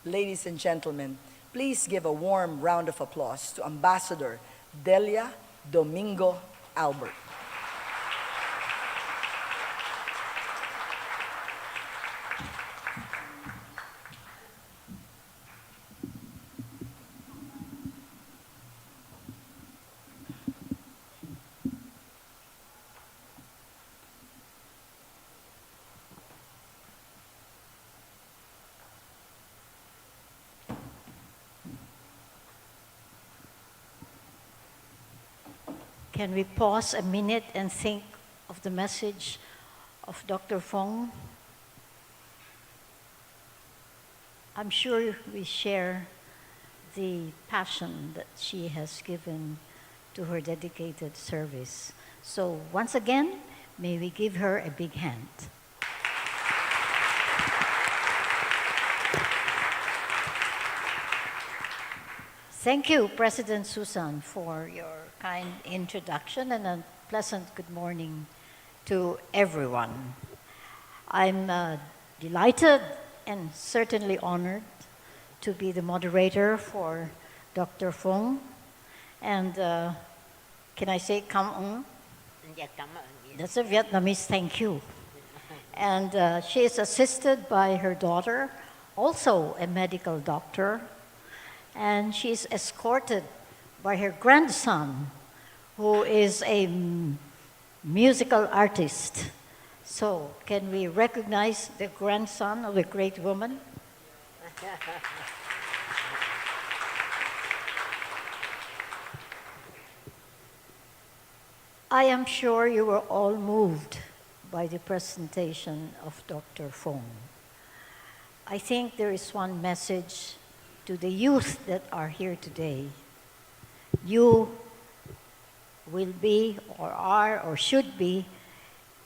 Ladies and gentlemen, please give a warm round of applause to Ambassador Delia Domingo Albert. Can we pause a minute and think of the message of Dr. Phuong? I'm sure we share the passion that she has given to her dedicated service. So once again, may we give her a big hand. Thank you, President Susan, for your kind introduction and a pleasant good morning to everyone. I'm delighted and certainly honored to be the moderator for Dr. Phuong. And can I say come on? That's a Vietnamese thank you. And she is assisted by her daughter, also a medical doctor, and she's escorted by her grandson, who is a musical artist. So can we recognize the grandson of a great woman? I am sure you were all moved by the presentation of Dr. Phuong. I think there is one message to the youth that are here today. You will be, or are, or should be,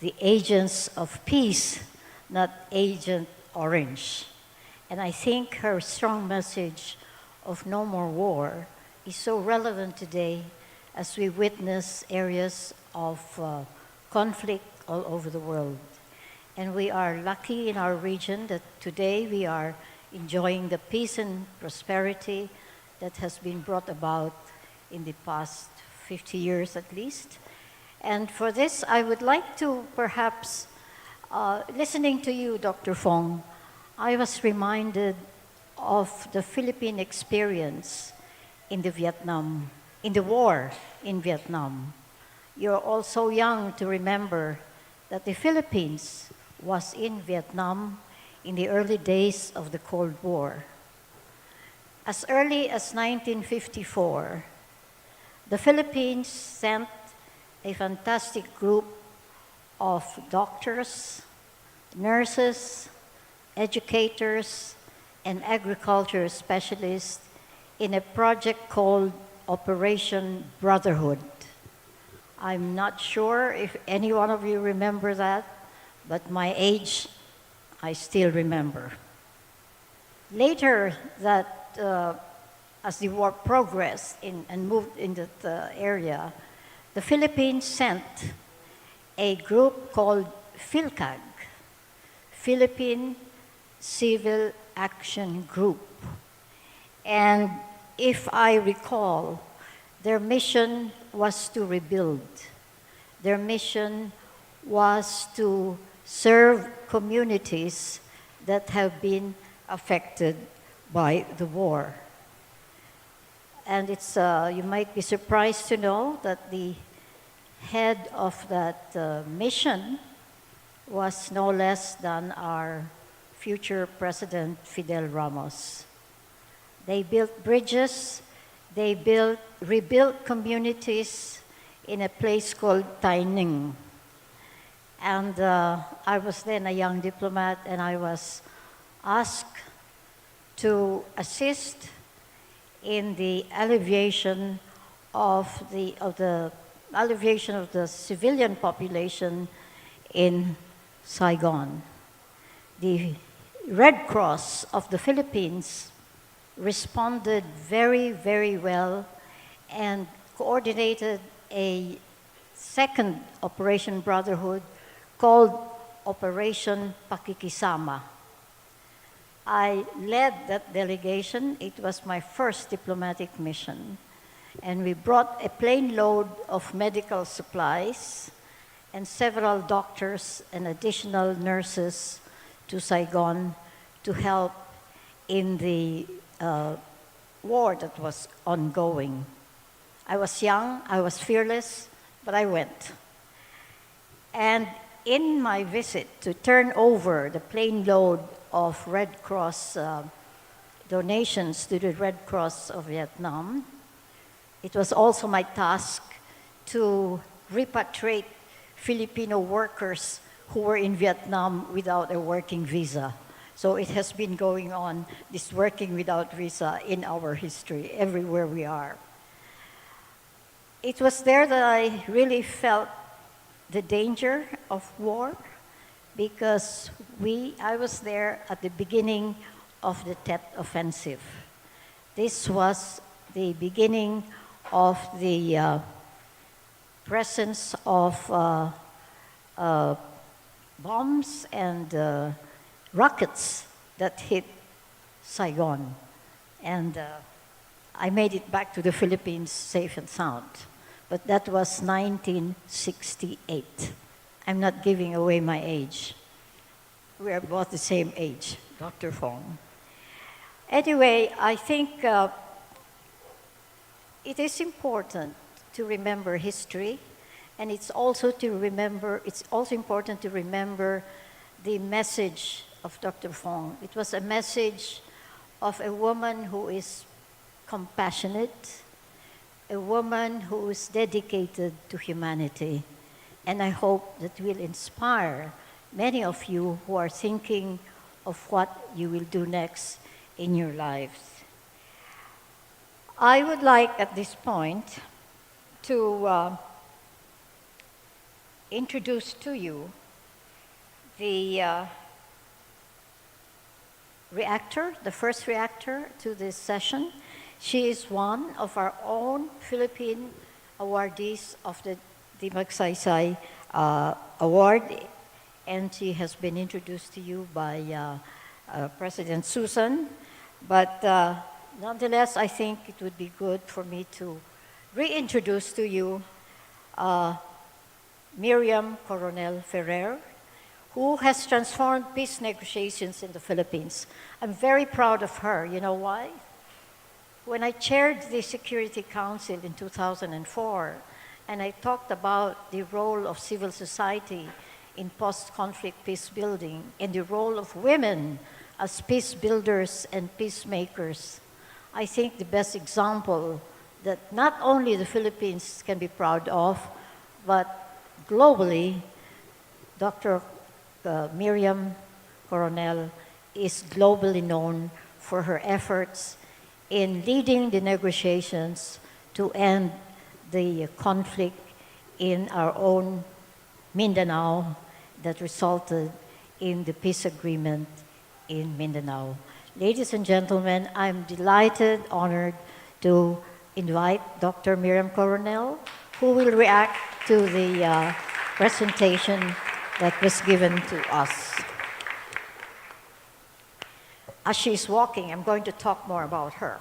the agents of peace, not Agent Orange. And I think her strong message of no more war is so relevant today as we witness areas of conflict all over the world. And we are lucky in our region that today we are enjoying the peace and prosperity that has been brought about in the past 50 years at least. And for this, I would like to perhaps, listening to you, Dr. Phuong, I was reminded of the Philippine experience in the war in Vietnam. You're also young to remember that the Philippines was in Vietnam in the early days of the Cold War. As early as 1954, the Philippines sent a fantastic group of doctors, nurses, educators, and agriculture specialists in a project called Operation Brotherhood. I'm not sure if any one of you remember that, but my age, I still remember. Later, as the war progressed and moved into the area, the Philippines sent a group called PhilCAG, Philippine Civil Action Group. And if I recall, their mission was to rebuild. Their mission was to serve communities that have been affected by the war. And it's, you might be surprised to know that the head of that mission was no less than our future President Fidel Ramos. They built bridges, they rebuilt communities in a place called Taining. And I was then a young diplomat, and I was asked to assist in the alleviation of the civilian population in Saigon. The Red Cross of the Philippines responded very, very well and coordinated a second Operation Brotherhood called Operation Pakikisama. I led that delegation. It was my first diplomatic mission. And we brought a plane load of medical supplies and several doctors and additional nurses to Saigon to help in the war that was ongoing. I was young, I was fearless, but I went. And in my visit to turn over the plane load of Red Cross donations to the Red Cross of Vietnam, it was also my task to repatriate Filipino workers who were in Vietnam without a working visa. So it has been going on, this working without visa, in our history, everywhere we are. It was there that I really felt the danger of war, because I was there at the beginning of the Tet Offensive. This was the beginning of the presence of bombs and rockets that hit Saigon. And I made it back to the Philippines safe and sound. But that was 1968. I'm not giving away my age. We are both the same age, Dr. Phuong. Anyway, I think it is important to remember history, and it's also important to remember the message of Dr. Phuong. It was a message of a woman who is compassionate, a woman who is dedicated to humanity. And I hope that will inspire many of you who are thinking of what you will do next in your lives. I would like at this point to introduce to you the the first reactor to this session. She is one of our own Philippine awardees of the Magsaysay Award, and she has been introduced to you by President Susan. But nonetheless, I think it would be good for me to reintroduce to you Miriam Coronel Ferrer, who has transformed peace negotiations in the Philippines. I'm very proud of her. You know why? When I chaired the Security Council in 2004, and I talked about the role of civil society in post-conflict peace building and the role of women as peace builders and peacemakers, I think the best example that not only the Philippines can be proud of, but globally, Dr. Miriam Coronel is globally known for her efforts in leading the negotiations to end the conflict in our own Mindanao that resulted in the peace agreement in Mindanao. Ladies and gentlemen, I'm delighted, honored to invite Dr. Miriam Coronel, who will react to the presentation that was given to us. As she's walking, I'm going to talk more about her.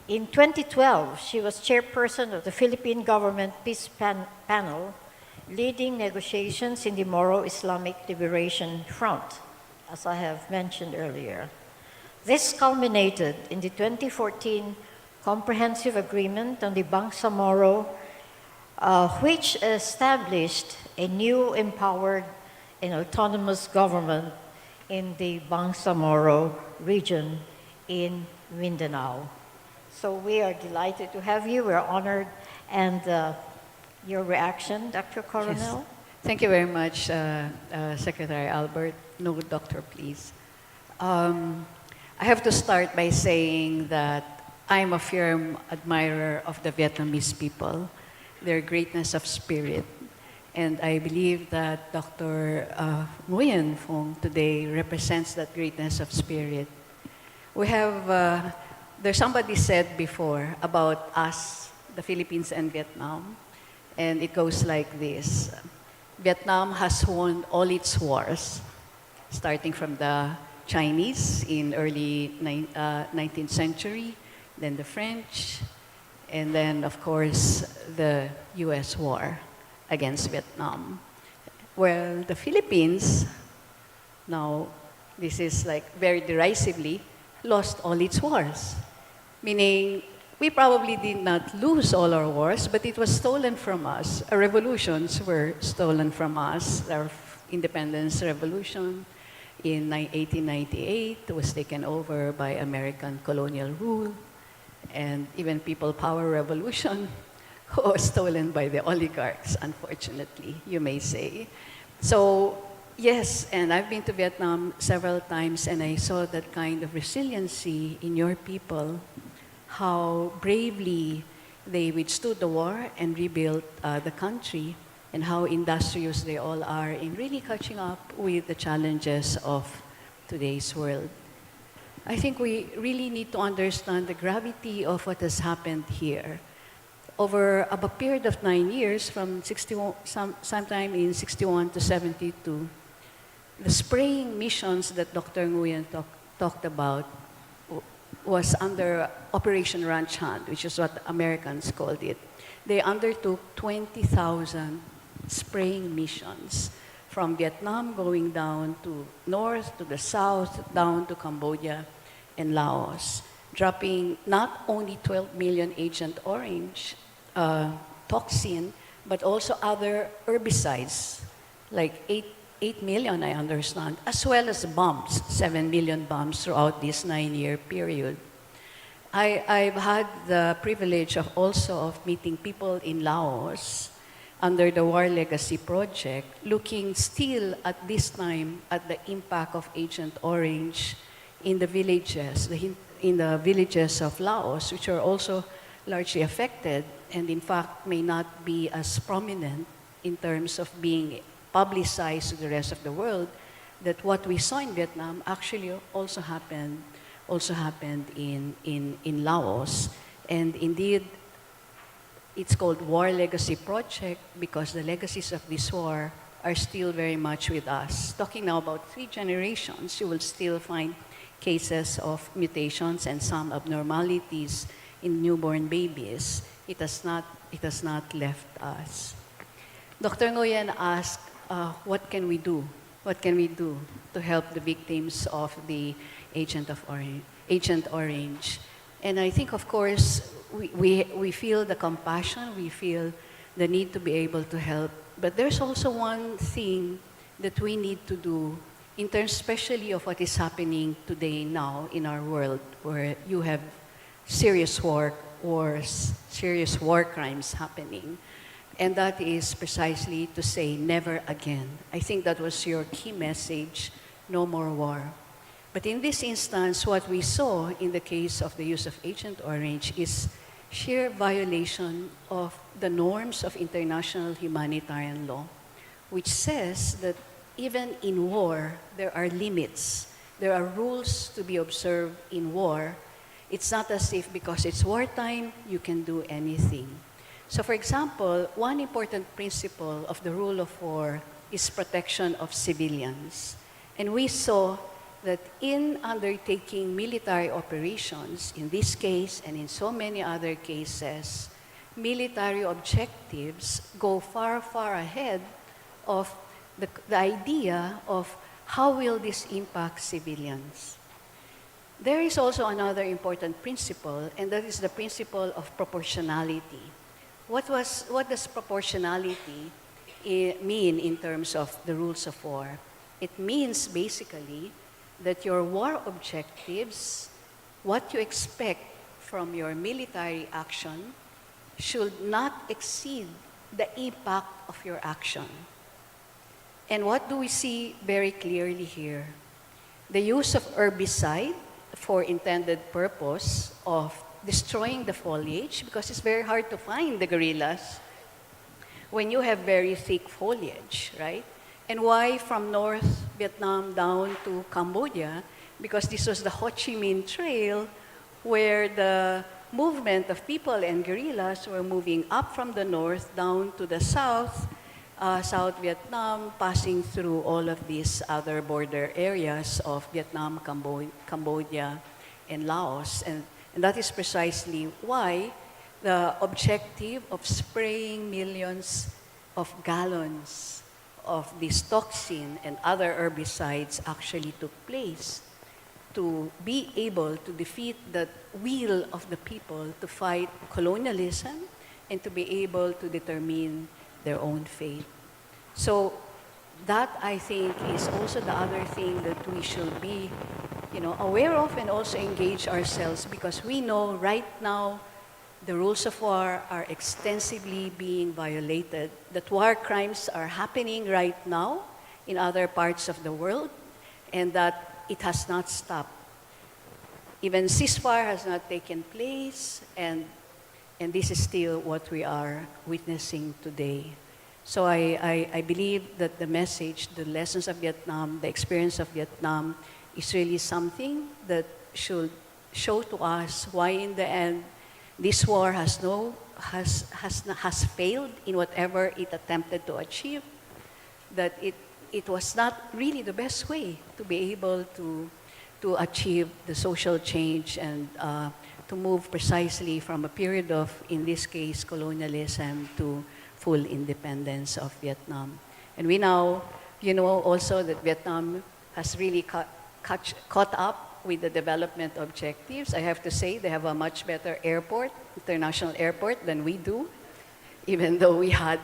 In 2012, she was chairperson of the Philippine Government Peace Panel, leading negotiations in the Moro Islamic Liberation Front, as I have mentioned earlier. This culminated in the 2014 Comprehensive Agreement on the Bangsamoro, which established a new empowered and autonomous government in the Bangsamoro region in Mindanao. So we are delighted to have you. We're honored. And your reaction, Dr. Coronel? Yes. Thank you very much, Secretary Albert. No, doctor, please. I have to start by saying that I'm a firm admirer of the Vietnamese people, their greatness of spirit. And I believe that Dr. Nguyen Phuong today represents that greatness of spirit. We have, there's somebody said before about us, the Philippines and Vietnam, and it goes like this. Vietnam has won all its wars, starting from the Chinese in early 19th century, then the French, and then, of course, the US war against Vietnam. Well, the Philippines, now, this is like very derisively, lost all its wars. Meaning, we probably did not lose all our wars, but it was stolen from us. Our revolutions were stolen from us. Our independence revolution in 1898 was taken over by American colonial rule, and even people power revolution was stolen by the oligarchs, unfortunately, you may say. So, yes, and I've been to Vietnam several times, and I saw that kind of resiliency in your people, how bravely they withstood the war and rebuilt the country, and how industrious they all are in really catching up with the challenges of today's world. I think we really need to understand the gravity of what has happened here. Over a period of 9 years, from sometime in 61 to 72, the spraying missions that Dr. Nguyen talked about was under Operation Ranch Hand, which is what Americans called it. They undertook 20,000 spraying missions from Vietnam going down to north, to the south, down to Cambodia and Laos, dropping not only 12 million Agent Orange toxin, but also other herbicides, like 8 million, I understand, as well as bombs, 7 million bombs throughout this 9-year period. I've had the privilege of meeting people in Laos under the War Legacy Project, looking still at this time at the impact of Agent Orange in the villages, of Laos, which are also largely affected, and in fact may not be as prominent in terms of being publicized to the rest of the world, that what we saw in Vietnam actually also happened in Laos. And indeed, it's called War Legacy Project because the legacies of this war are still very much with us. Talking now about 3 generations, you will still find cases of mutations and some abnormalities in newborn babies. It has not left us. Dr. Nguyen asked, what can we do? What can we do to help the victims of the Agent Orange? And I think, of course, we feel the compassion, we feel the need to be able to help. But there's also one thing that we need to do in terms especially of what is happening today now in our world, where you have serious war crimes happening. And that is precisely to say never again. I think that was your key message, no more war. But in this instance, what we saw in the case of the use of Agent Orange is sheer violation of the norms of international humanitarian law, which says that even in war, there are limits. There are rules to be observed in war. It's not as if because it's wartime, you can do anything. So for example, one important principle of the rule of war is protection of civilians. And we saw that in undertaking military operations, in this case and in so many other cases, military objectives go far, far ahead of the idea of how will this impact civilians. There is also another important principle, and that is the principle of proportionality. What does proportionality mean in terms of the rules of war? It means basically that your war objectives, what you expect from your military action, should not exceed the impact of your action. And what do we see very clearly here? The use of herbicide for intended purpose of destroying the foliage, because it's very hard to find the guerrillas when you have very thick foliage, right? And why from North Vietnam down to Cambodia? Because this was the Ho Chi Minh Trail, where the movement of people and guerrillas were moving up from the north down to the south South Vietnam, passing through all of these other border areas of Vietnam, Cambodia, and Laos. And that is precisely why the objective of spraying millions of gallons of this toxin and other herbicides actually took place, to be able to defeat the will of the people to fight colonialism and to be able to determine their own fate. So that, I think, is also the other thing that we should be, aware of and also engage ourselves, because we know right now the rules of war are extensively being violated, that war crimes are happening right now in other parts of the world, and that it has not stopped. Even ceasefire has not taken place, and this is still what we are witnessing today. So I believe that the message, the lessons of Vietnam, the experience of Vietnam is really something that should show to us why in the end this war has failed in whatever it attempted to achieve, that it was not really the best way to be able to achieve the social change and to move precisely from a period of, in this case, colonialism to full independence of Vietnam. And we now, also that Vietnam has really caught up with the development objectives. I have to say they have a much better airport, international airport, than we do, even though we had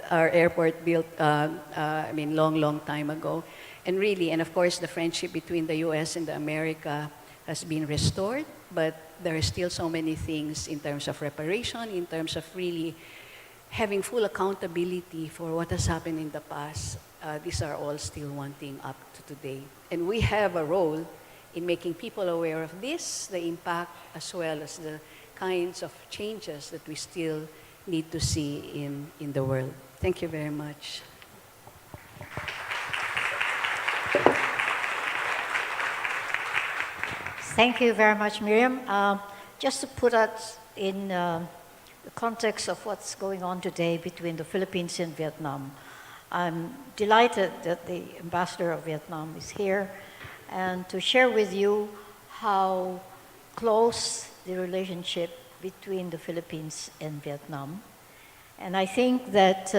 our airport built, long time ago. And really, and of course, the friendship between the U.S. and America has been restored, but there are still so many things in terms of reparation, in terms of really having full accountability for what has happened in the past. These are all still wanting up to today. And we have a role in making people aware of this, the impact, as well as the kinds of changes that we still need to see in the world. Thank you very much. Thank you very much, Miriam. Just to put us in the context of what's going on today between the Philippines and Vietnam, I'm delighted that the ambassador of Vietnam is here and to share with you how close the relationship between the Philippines and Vietnam. And I think that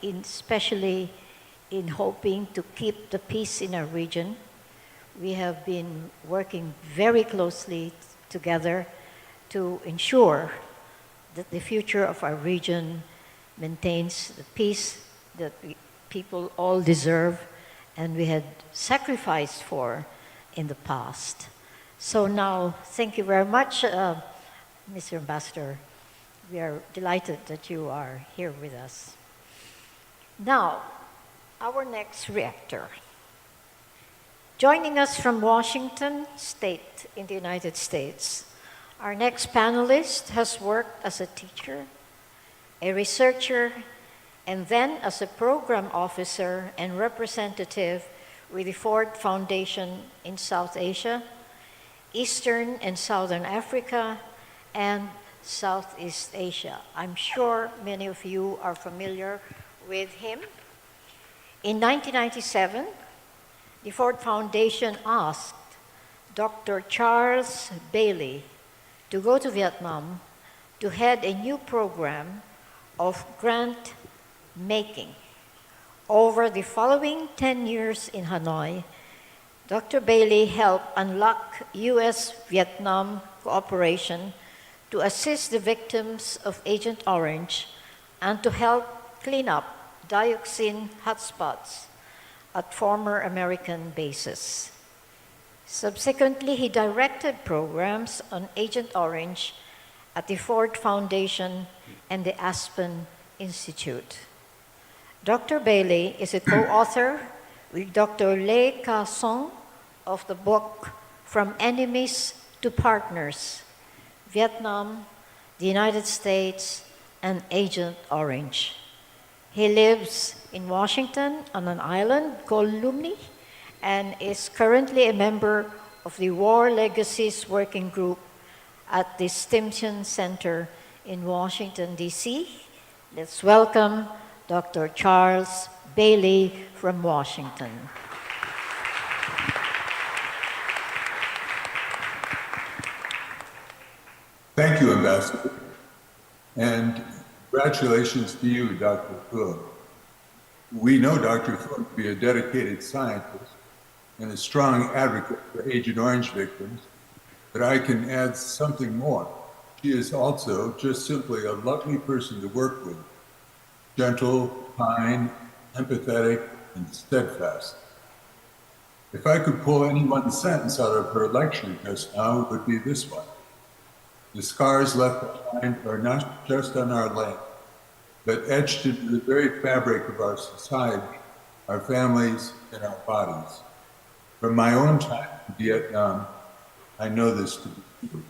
especially in hoping to keep the peace in our region, we have been working very closely together to ensure that the future of our region maintains the peace that people all deserve and we had sacrificed for in the past. So now, thank you very much, Mr. Ambassador. We are delighted that you are here with us. Now, our next reactor. Joining us from Washington State in the United States, our next panelist has worked as a teacher, a researcher, and then as a program officer and representative with the Ford Foundation in South Asia, Eastern and Southern Africa, and Southeast Asia. I'm sure many of you are familiar with him. In 1997, the Ford Foundation asked Dr. Charles Bailey to go to Vietnam to head a new program of grant making. Over the following 10 years in Hanoi, Dr. Bailey helped unlock U.S.-Vietnam cooperation to assist the victims of Agent Orange and to help clean up dioxin hotspots at former American bases. Subsequently, he directed programs on Agent Orange at the Ford Foundation and the Aspen Institute. Dr. Bailey is a co-author with Dr. Lê Ca Song of the book From Enemies to Partners, Vietnam, the United States, and Agent Orange. He lives in Washington on an island called Lumni and is currently a member of the War Legacies Working Group at the Stimson Center in Washington, D.C., Let's welcome Dr. Charles Bailey from Washington. Thank you, Ambassador. And congratulations to you, Dr. Phuong. We know Dr. Phuong to be a dedicated scientist and a strong advocate for Agent Orange victims, but I can add something more. She is also just simply a lovely person to work with, gentle, kind, empathetic, and steadfast. If I could pull any one sentence out of her lecture just now, it would be this one. The scars left behind are not just on our land, but etched into the very fabric of our society, our families, and our bodies. From my own time in Vietnam, I know this to be true.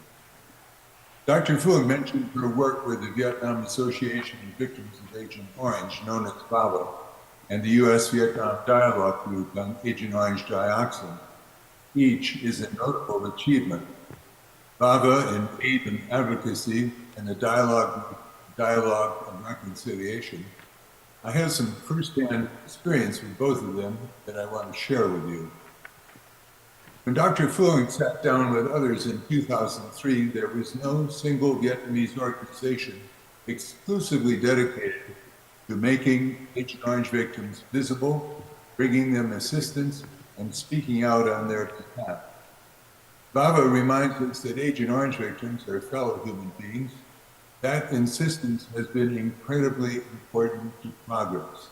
Dr. Phuong mentioned her work with the Vietnam Association of Victims of Agent Orange, known as VAVA, and the U.S.-Vietnam Dialogue Group on Agent Orange dioxin. Each is a notable achievement. VAVA in aid and advocacy and the dialogue and reconciliation. I have some firsthand experience with both of them that I want to share with you. When Dr. Phuong sat down with others in 2003, there was no single Vietnamese organization exclusively dedicated to making Agent Orange victims visible, bringing them assistance, and speaking out on their behalf. VAVA reminds us that Agent Orange victims are fellow human beings. That insistence has been incredibly important to progress.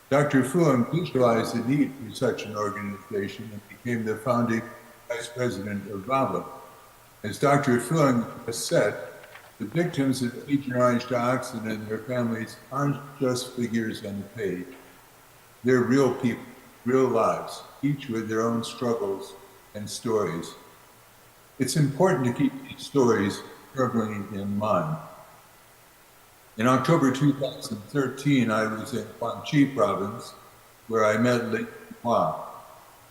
Dr. Phuong visualized the need for such an organization and became the founding vice president of VAVA. As Dr. Phuong has said, the victims of Agent Orange dioxin and their families aren't just figures on the page. They're real people, real lives, each with their own struggles and stories. It's important to keep these stories firmly in mind. In October 2013, I was in Quang Tri province, where I met Lê Hoa.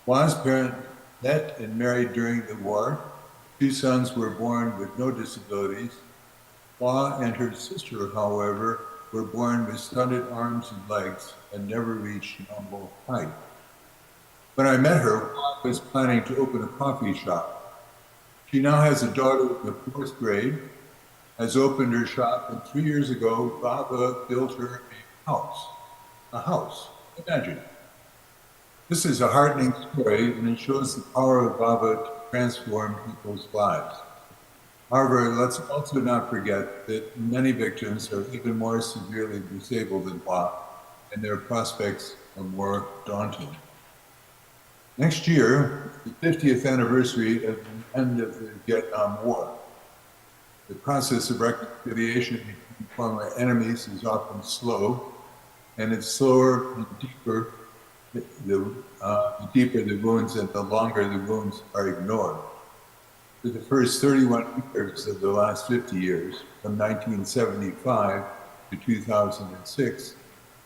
Hoa's parents met and married during the war. 2 sons were born with no disabilities. Hoa and her sister, however, were born with stunted arms and legs and never reached normal height. When I met her, Hoa was planning to open a coffee shop. She now has a daughter in the 4th grade, has opened her shop, and 3 years ago, VAVA built her a house. A house, imagine. This is a heartening story, and it shows the power of VAVA to transform people's lives. However, let's also not forget that many victims are even more severely disabled than Hoa, and their prospects are more daunting. Next year, the 50th anniversary of the end of the Vietnam War. The process of reconciliation between former enemies is often slow, and it's slower and deeper the deeper the wounds and the longer the wounds are ignored. For the first 31 years of the last 50 years, from 1975 to 2006,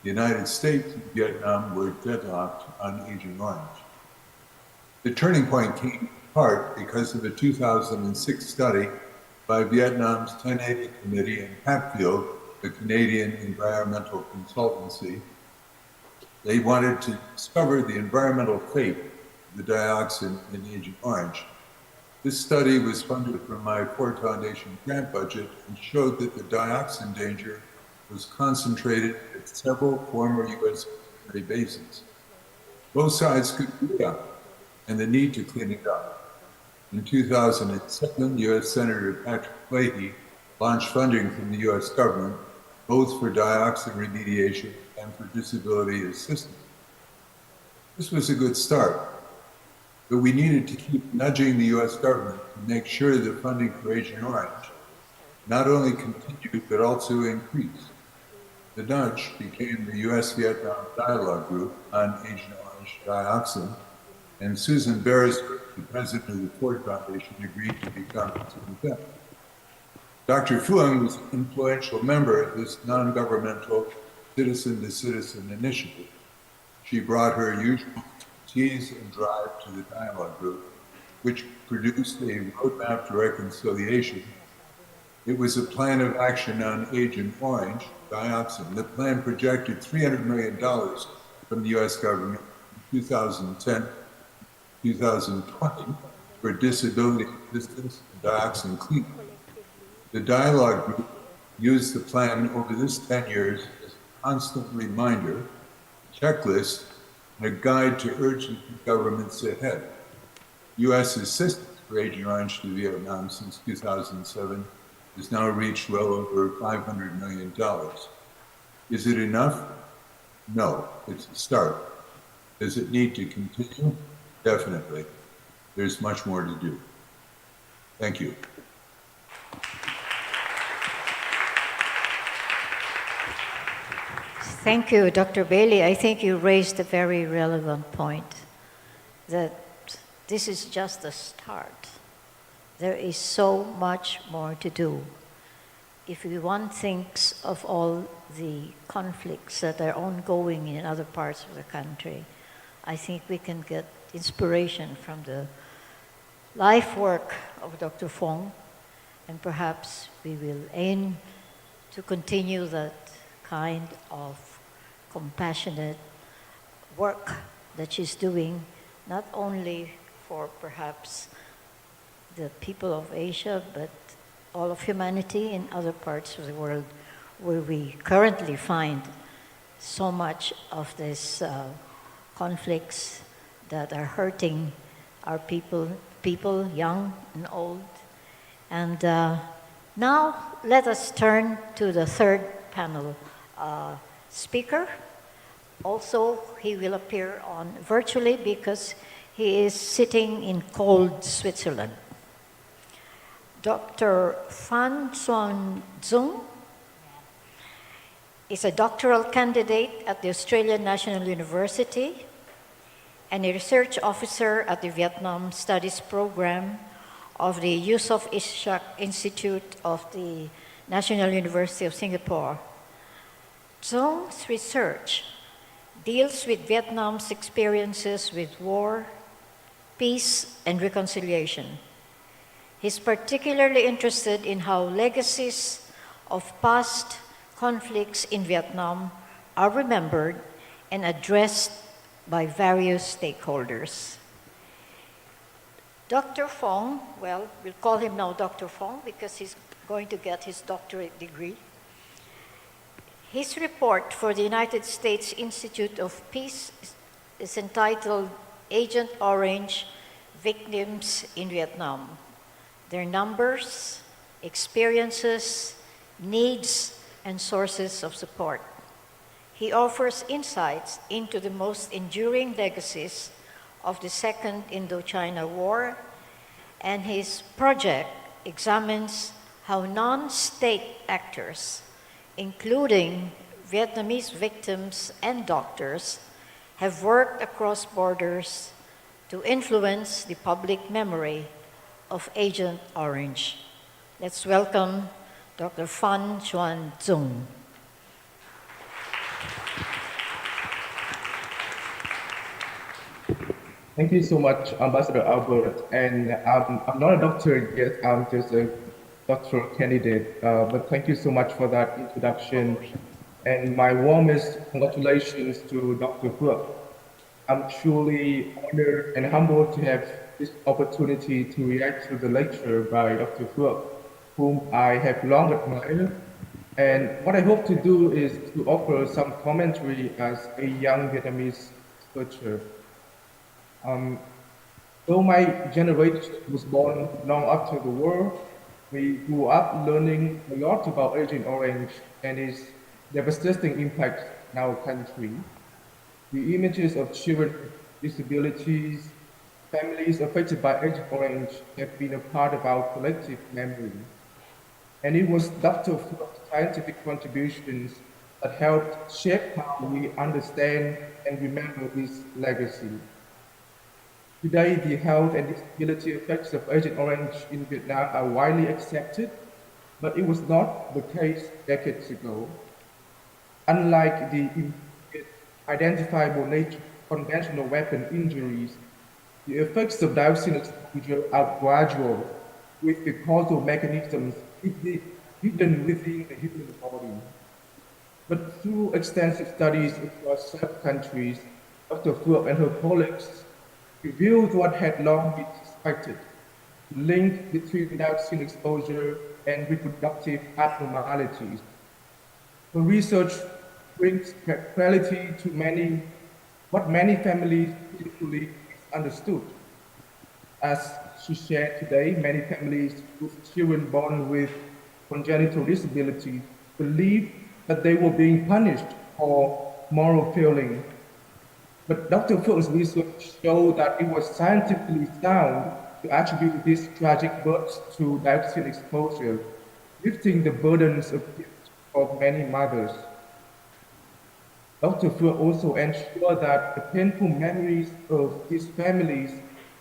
the United States and Vietnam were deadlocked on Agent Orange. The turning point came in part because of a 2006 study by Vietnam's 1080 Committee and Hatfield, the Canadian environmental consultancy. They wanted to discover the environmental fate of the dioxin in Agent Orange. This study was funded from my Ford Foundation grant budget and showed that the dioxin danger was concentrated at several former U.S. military bases. Both sides could agree on it and the need to clean it up. In 2007, U.S. Senator Patrick Leahy launched funding from the U.S. government, both for dioxin remediation and for disability assistance. This was a good start, but we needed to keep nudging the U.S. government to make sure the funding for Agent Orange not only continued, but also increased. The nudge became the U.S.-Vietnam Dialogue Group on Agent Orange dioxin, and Susan Beresford, the president of the Ford Foundation, agreed to become its executive. Dr. Phuong was an influential member of this non-governmental citizen-to-citizen initiative. She brought her usual expertise and drive to the dialogue group, which produced a roadmap to reconciliation It was a plan of action on Agent Orange, dioxin. The plan projected $300 million from the US government in 2010, 2020 for disability assistance and dioxin cleanup. The dialogue group used the plan over this 10 years as a constant reminder, checklist, and a guide to urge governments ahead. U.S. assistance for Agent Orange to Vietnam since 2007 has now reached well over $500 million. Is it enough? No, it's a start. Does it need to continue? Definitely. There's much more to do. Thank you. Thank you, Dr. Bailey. I think you raised a very relevant point, that this is just the start. There is so much more to do. If one thinks of all the conflicts that are ongoing in other parts of the country, I think we can get inspiration from the life work of Dr. Phuong, and perhaps we will aim to continue that kind of compassionate work that she's doing, not only for perhaps the people of Asia, but all of humanity in other parts of the world where we currently find so much of these conflicts that are hurting our people young and old. And now let us turn to the third panel speaker. Also, he will appear on virtually because he is sitting in cold Switzerland. Dr. Phan Xuan Dung is a doctoral candidate at the Australian National University and a research officer at the Vietnam Studies Program of the Yusof Ishak Institute of the National University of Singapore. Zung's research deals with Vietnam's experiences with war, peace, and reconciliation. He's particularly interested in how legacies of past conflicts in Vietnam are remembered and addressed by various stakeholders. Dr. Phuong, well, we'll call him now Dr. Phuong because he's going to get his doctorate degree. His report for the United States Institute of Peace is entitled Agent Orange, Victims in Vietnam: Their Numbers, Experiences, Needs, and Sources of Support. He offers insights into the most enduring legacies of the Second Indochina War, and his project examines how non-state actors, including Vietnamese victims and doctors, have worked across borders to influence the public memory of Agent Orange. Let's welcome Dr. Phan Xuan Dung. Thank you so much, Ambassador Albert. And I'm not a doctor yet, I'm just a doctoral candidate. But thank you so much for that introduction. And my warmest congratulations to Dr. Phuong. I'm truly honored and humbled to have this opportunity to react to the lecture by Dr. Phuong, whom I have long admired. And what I hope to do is to offer some commentary as a young Vietnamese researcher. Though my generation was born long after the war, we grew up learning a lot about Agent Orange and its devastating impact in our country. The images of children with disabilities, families affected by Agent Orange have been a part of our collective memory. And it was Dr. Phuong's scientific contributions that helped shape how we understand and remember this legacy. Today, the health and disability effects of Agent Orange in Vietnam are widely accepted, but it was not the case decades ago. Unlike the identifiable nature of conventional weapon injuries, the effects of dioxin exposure are gradual, with the causal mechanisms hidden within the human body. But through extensive studies across several countries, Dr. Phuong and her colleagues revealed what had long been suspected, the link between dioxin exposure and reproductive abnormalities. Her research brings clarity to what many families painfully misunderstood. As she shared today, many families with children born with congenital disability believe that they were being punished for moral failing. But Dr. Phuong's research showed that it was scientifically sound to attribute these tragic births to dioxin exposure, lifting the burdens of guilt of many mothers. Dr. Phuong also ensured that the painful memories of these families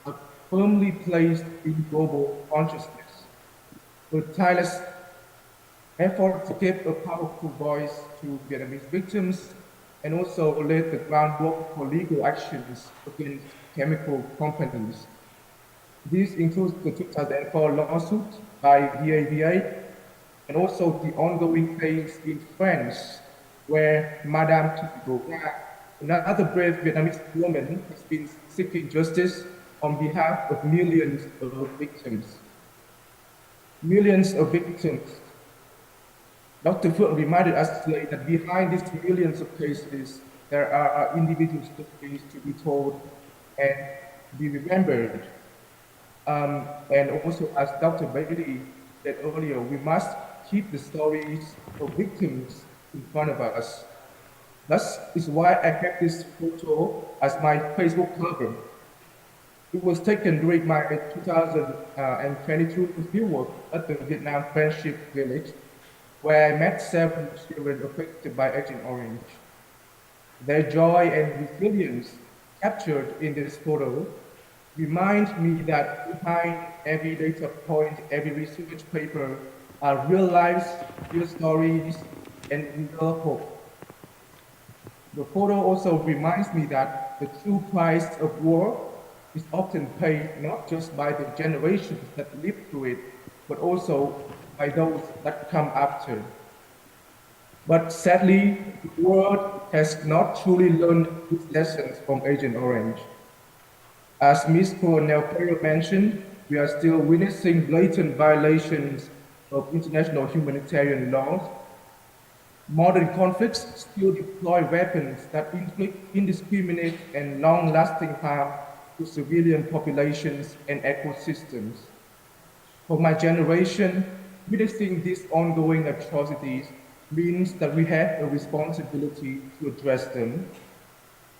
are firmly placed in global consciousness. Her tireless effort to give a powerful voice to Vietnamese victims and also laid the groundwork for legal actions against chemical companies. This includes the 2004 lawsuit by VAVA and also the ongoing case in France where Madame Thibault, another brave Vietnamese woman, has been seeking justice on behalf of millions of victims. Millions of victims. Dr. Phuong reminded us today that behind these millions of cases, there are individual stories to be told and be remembered. And also, as Dr. Bailey said earlier, we must keep the stories of victims in front of us. That is why I have this photo as my Facebook cover. It was taken during my 2022 fieldwork at the Vietnam Friendship Village, where I met several children affected by Agent Orange. Their joy and resilience captured in this photo remind me that behind every data point, every research paper are real lives, real stories, and real hope. The photo also reminds me that the true price of war is often paid not just by the generations that lived through it, but also by those that come after. But sadly, the world has not truly learned these lessons from Agent Orange. As Ms. Cornell mentioned, we are still witnessing blatant violations of international humanitarian laws. Modern conflicts still deploy weapons that inflict indiscriminate and long-lasting harm to civilian populations and ecosystems. For my generation, witnessing these ongoing atrocities means that we have a responsibility to address them.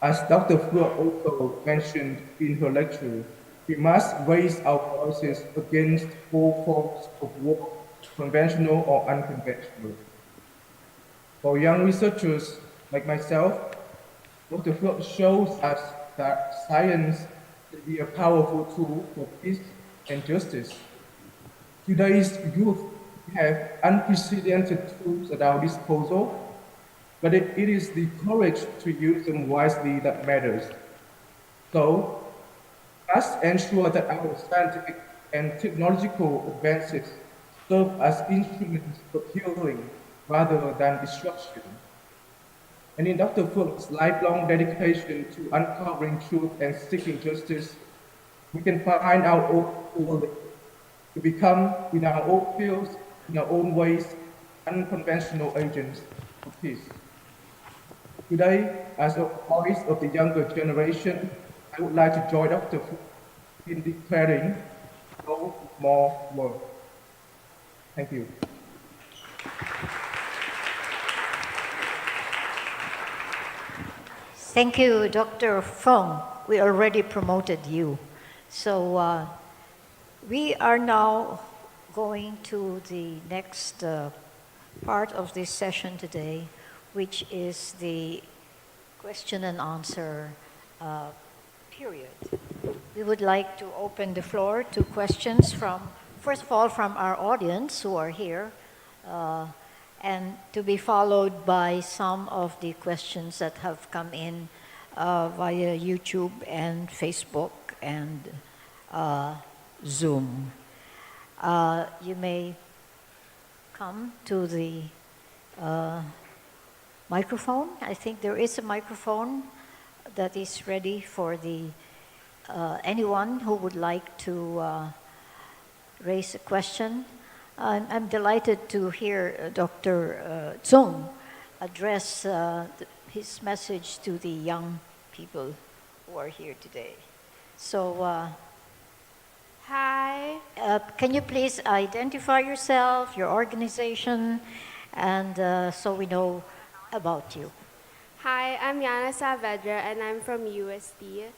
As Dr. Phuong also mentioned in her lecture, we must raise our voices against all forms of war, conventional or unconventional. For young researchers like myself, Dr. Phuong shows us that science can be a powerful tool for peace and justice. Today's youth have unprecedented tools at our disposal, but it is the courage to use them wisely that matters. So, let's ensure that our scientific and technological advances serve as instruments of healing rather than destruction. And in Dr. Phuong's lifelong dedication to uncovering truth and seeking justice, we can find our own calling to become, in our own fields, in our own ways, unconventional agents of peace. Today, as a voice of the younger generation, I would like to join Dr. Phuong in declaring no more war. Thank you. Thank you, Dr. Phuong. We already promoted you. So we are now going to the next part of this session today, which is the question and answer period. We would like to open the floor to questions from, first of all, from our audience who are here, and to be followed by some of the questions that have come in via YouTube and Facebook and Zoom. You may come to the microphone. I think there is a microphone that is ready for the anyone who would like to raise a question. I'm delighted to hear Dr. Zong address his message to the young people who are here today. So, Hi. can you please identify yourself, your organization, and so we know about you? Hi, I'm Yana Saavedra and I'm from USD.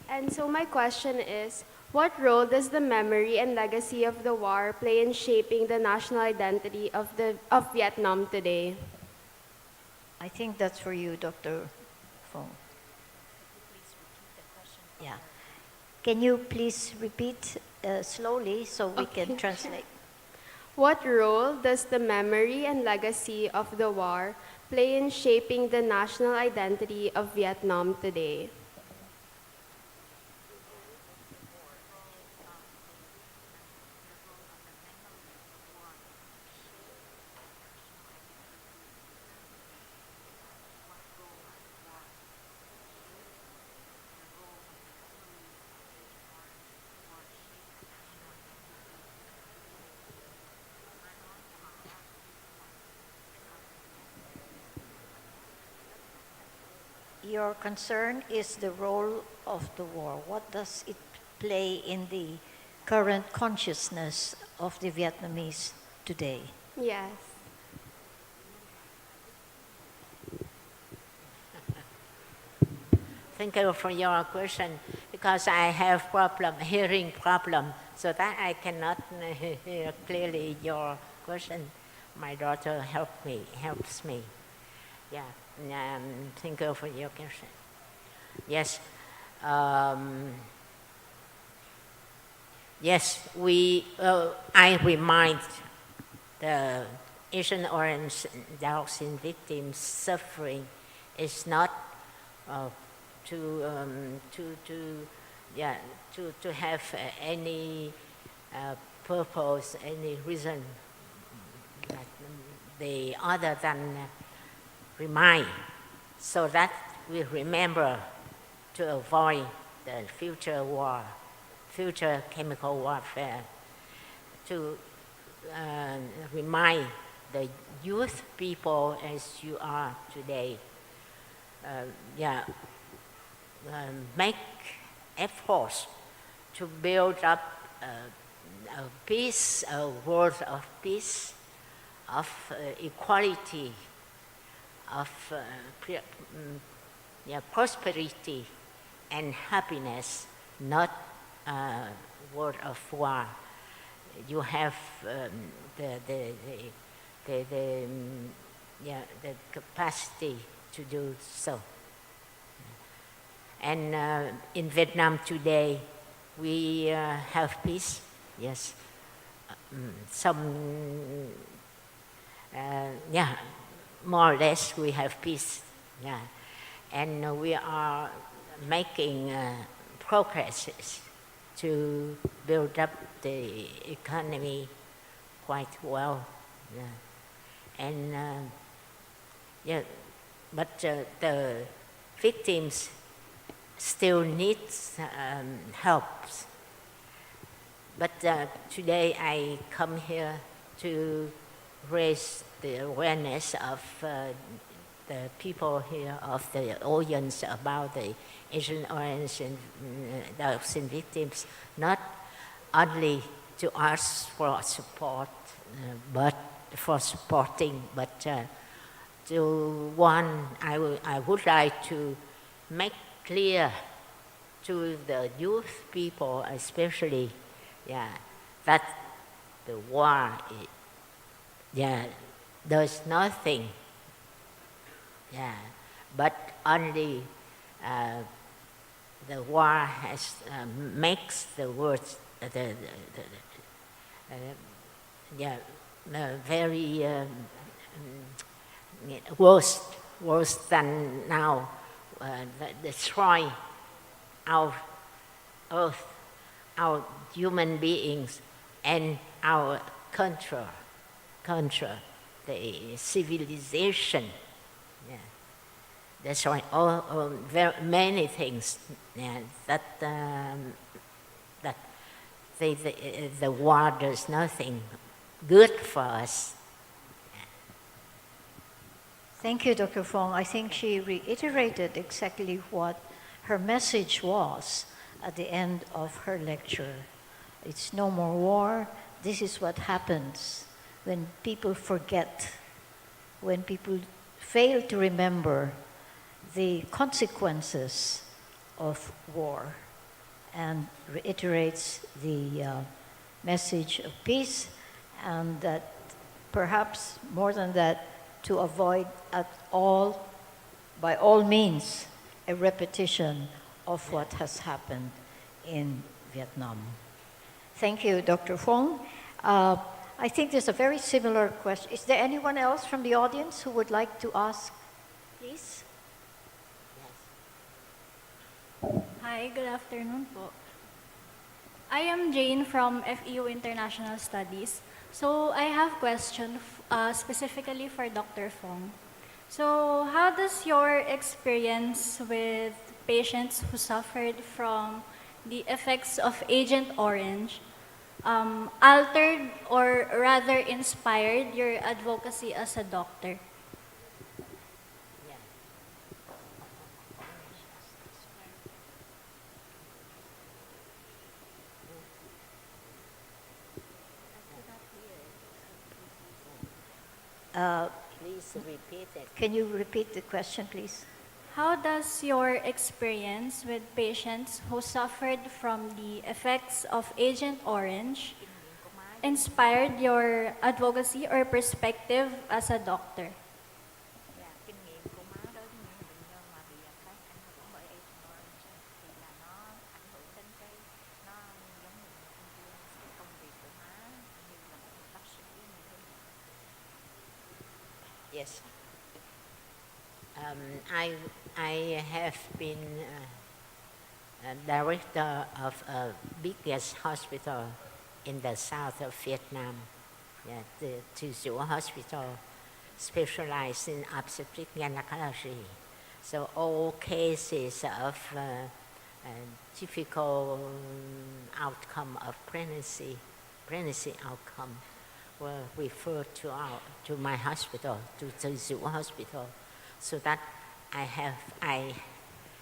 And so my question is, what role does the memory and legacy of the war play in shaping the national identity of Vietnam today? I think that's for you, Dr. Phuong. Yeah. Can you please repeat slowly so we can translate? What role does the memory and legacy of the war play in shaping the national identity of Vietnam today? Your concern is the role of the war. What does it play in the current consciousness of the Vietnamese today? Yes. Thank you for your question, because I have hearing problem, so that I cannot hear clearly your question. My daughter helps me. Yeah, thank you for your question. Yes, yes, I remind the Asian Orange dioxin victims' suffering is not to have any purpose, any reason that they other than remind, so that we remember to avoid the future war, future chemical warfare, to remind the youth people as you are today, make efforts to build up a peace, a world of peace, of equality, of prosperity and happiness, not a world of war. You have the capacity to do so. And in Vietnam today, we have peace, yes. More or less we have peace, yeah. And we are making progresses to build up the economy quite well, yeah. And but the victims still need help. But today I come here to raise the awareness of the people here, of the audience, about the Asian Orange and dioxin victims, not only to ask for support, but for supporting, but I would like to make clear to the youth people, especially, that the war, does nothing, but only the war has makes the world very worse than now, destroy our earth, our human beings, and our country. culture, the civilization. Yeah. That's why many things that the war does nothing good for us. Thank you, Dr. Phuong. I think she reiterated exactly what her message was at the end of her lecture. It's no more war. This is what happens when people forget, when people fail to remember the consequences of war, and reiterates the message of peace, and that perhaps more than that, to avoid by all means, a repetition of what has happened in Vietnam. Thank you, Dr. Phuong. I think there's a very similar question. Is there anyone else from the audience who would like to ask, please? Hi, good afternoon po. I am Jane from FEU International Studies. So I have a question specifically for Dr. Phuong. So how does your experience with patients who suffered from the effects of Agent Orange altered or rather inspired your advocacy as a doctor? Please repeat it. Can you repeat the question, please? How does your experience with patients who suffered from the effects of Agent Orange inspired your advocacy or perspective as a doctor? Yes. I have been director of a biggest hospital in the south of Vietnam, the Thu Duc Hospital, specialized in obstetric gynecology. So all cases of difficult outcome of pregnancy outcome, were referred to my hospital, to Thu Duc Hospital, so that I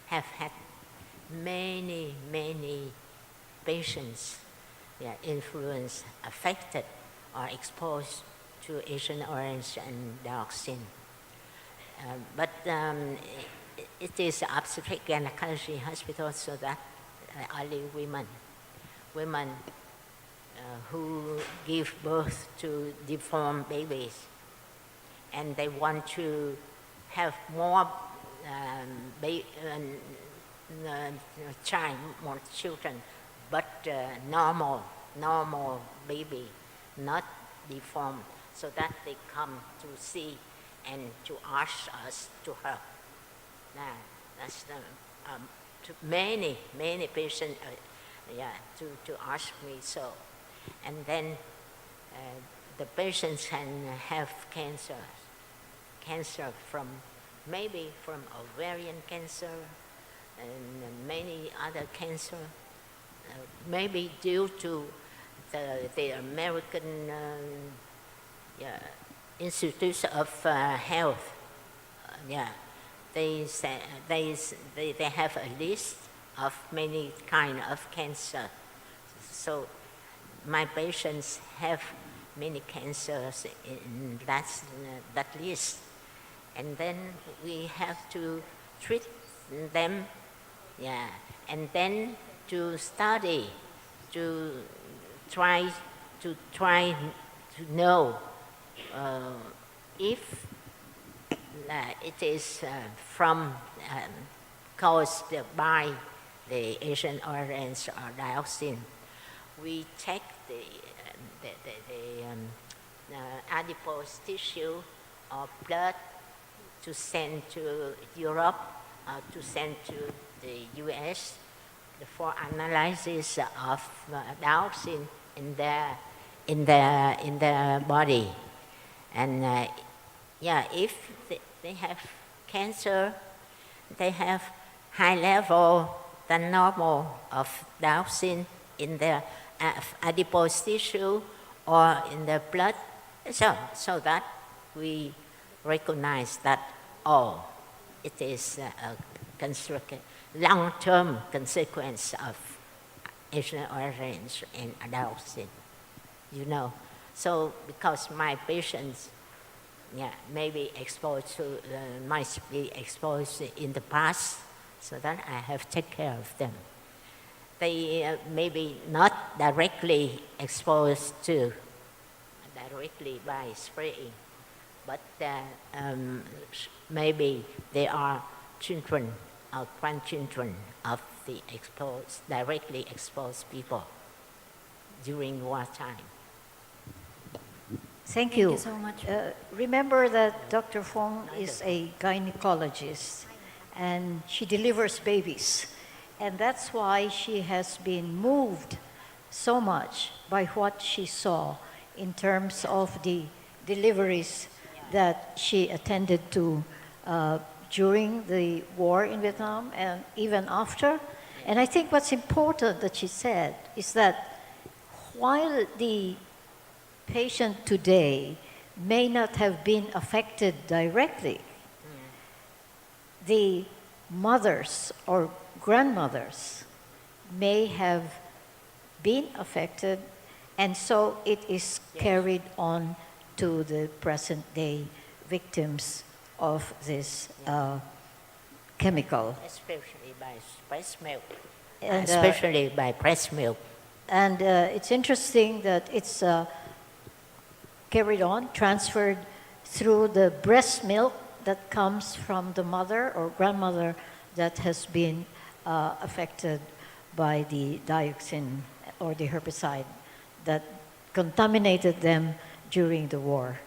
have had many patients influenced, affected, or exposed to Agent Orange and dioxin. But it is an obstetric gynecology hospital, so that only women who give birth to deformed babies, and they want to have more more children, but normal baby, not deformed, so that they come to see and to ask us to help. That's to many patients, to ask me so. And then the patients can have cancer from ovarian cancer and many other cancer, maybe due to the American Institute of Health. They have a list of many kind of cancer. So my patients have many cancers in that list, and then we have to treat them, and then to study, to try to know if it is caused by the Agent Orange or dioxin. We take the adipose tissue or blood to send to Europe, to send to the US for analysis of dioxin in their body, And yeah, if they have cancer, they have high level than normal of dioxin in their adipose tissue or in their blood, so that we recognize that, oh, it is a long-term consequence of Agent Orange and dioxin, you know. So because my patients, maybe exposed to, might be exposed in the past, so that I have to take care of them. They maybe not directly exposed to directly by spraying, but maybe they are children or grandchildren of the directly exposed people during wartime. Thank you. Thank you so much. Remember that Dr. Phuong is a gynecologist and she delivers babies. And that's why she has been moved so much by what she saw in terms of the deliveries that she attended to during the war in Vietnam and even after. And I think what's important that she said is that while the patient today may not have been affected directly, the mothers or grandmothers may have been affected, and so it is carried on to the present day victims of this chemical. Especially by breast milk. And, especially by breast milk. And it's interesting that it's carried on, transferred through the breast milk that comes from the mother or grandmother that has been affected by the dioxin or the herbicide that contaminated them during the war.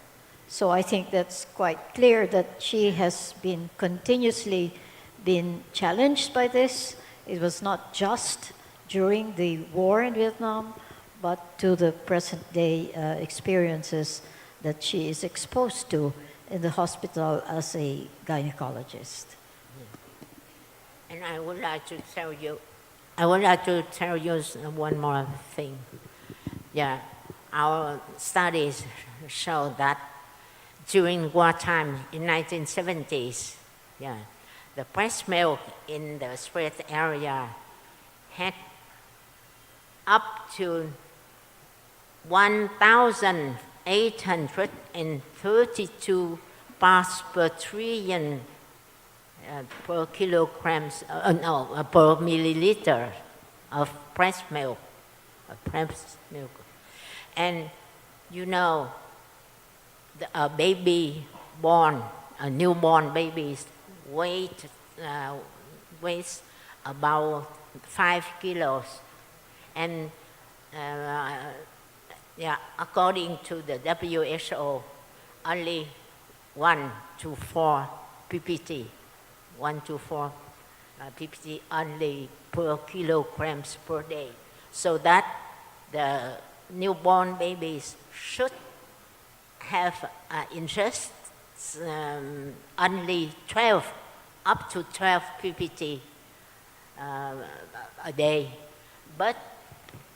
So I think that's quite clear that she has been continuously been challenged by this. It was not just during the war in Vietnam, but to the present day experiences that she is exposed to in the hospital as a gynecologist. And I would like to tell you one more thing. Yeah, our studies show that during wartime in 1970s, the breast milk in the spread area had up to 1,832 parts per trillion per kilograms, per milliliter of breast milk. And you know, a newborn baby weighs about 5 kilos. And according to the WHO, only 1 to 4 ppt, 1 to 4 ppt only per kilograms per day. So that the newborn babies should have ingest only 12, up to 12 ppt a day. But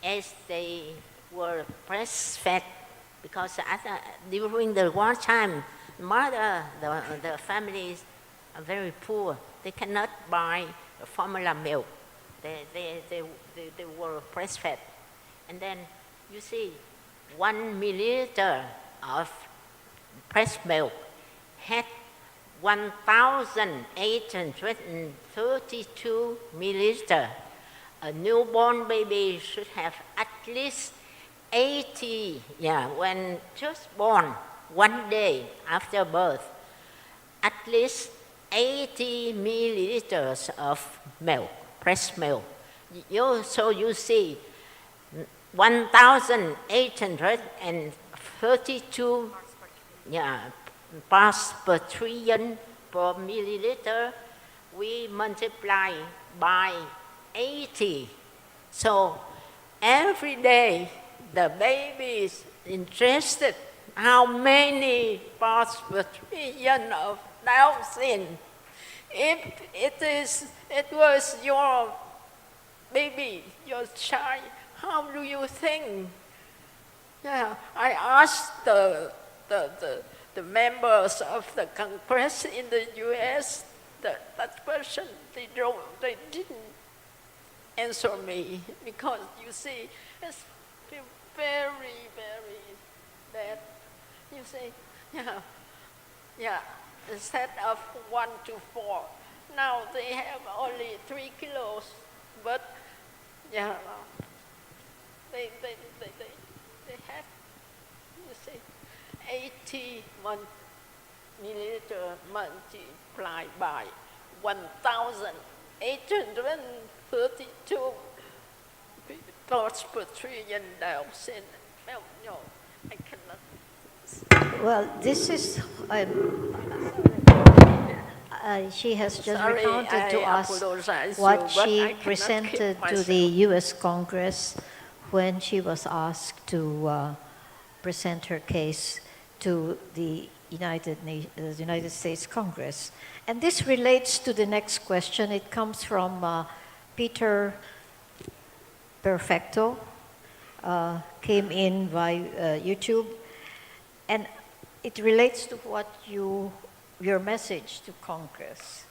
as they were breastfed, because during the wartime, the families are very poor. They cannot buy formula milk. They were breastfed. And then you see 1 milliliter of breast milk had 1,832 milliliter. A newborn baby should have at least 80, when just born, 1 day after birth, at least 80 milliliters of milk, breast milk. So you see, 1,832 parts per trillion per milliliter, we multiply by 80. So every day the baby is ingested how many parts per trillion of dioxin. If it was your baby, your child, how do you think? Yeah, I asked the members of the Congress in the U.S. that question. They didn't answer me because you see, it's very, very bad. You see, yeah. Instead of 1 to 4, now they have only 3 kilos, but yeah, they have, you see, 81 milliliter multiplied by 1,832 parts per trillion dioxin. Well, no, I cannot. Well, this is, she has just recounted to us what she presented to the U.S. Congress when she was asked to present her case to the United States Congress. And this relates to the next question. It comes from Peter Perfecto, came in by YouTube. And it relates to what your message to Congress.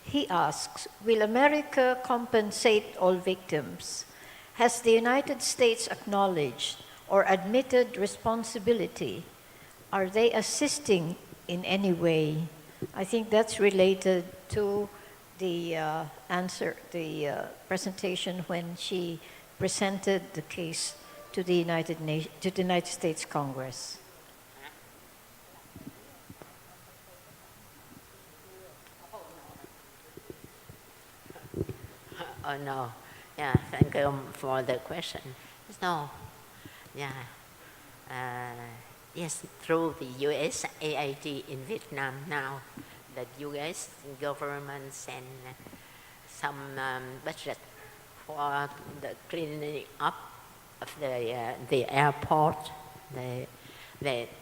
He asks, will America compensate all victims? Has the United States acknowledged or admitted responsibility? Are they assisting in any way? I think that's related to the presentation when she presented the case to the United States Congress. Oh no, yeah, thank you for the question. No, yeah, yes, through the USAID in Vietnam now, the U.S. government sent some budget for the cleaning up of the airport, the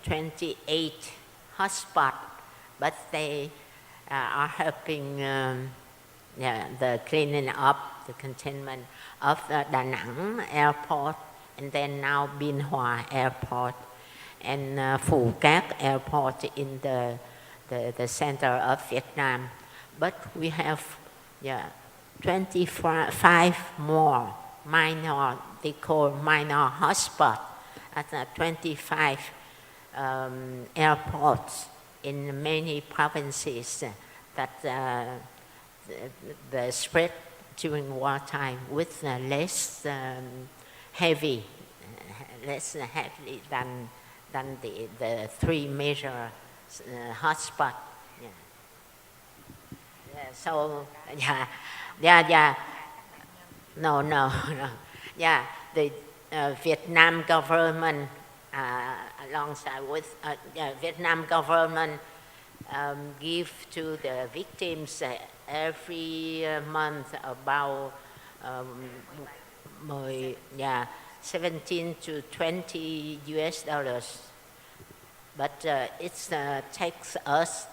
28 hotspots, but they are helping the cleaning up, the containment of the Da Nang airport, and then now Bien Hoa airport, and Phu Quoc airport in the center of Vietnam. But we have 25 more minor, they call minor hotspots at 25 airports in many provinces that the spread during wartime with less heavy than the 3 major hotspots. So no. Yeah, the Vietnam government, alongside with Vietnam government, give to the victims every month about 17 to 20 US dollars. But it takes us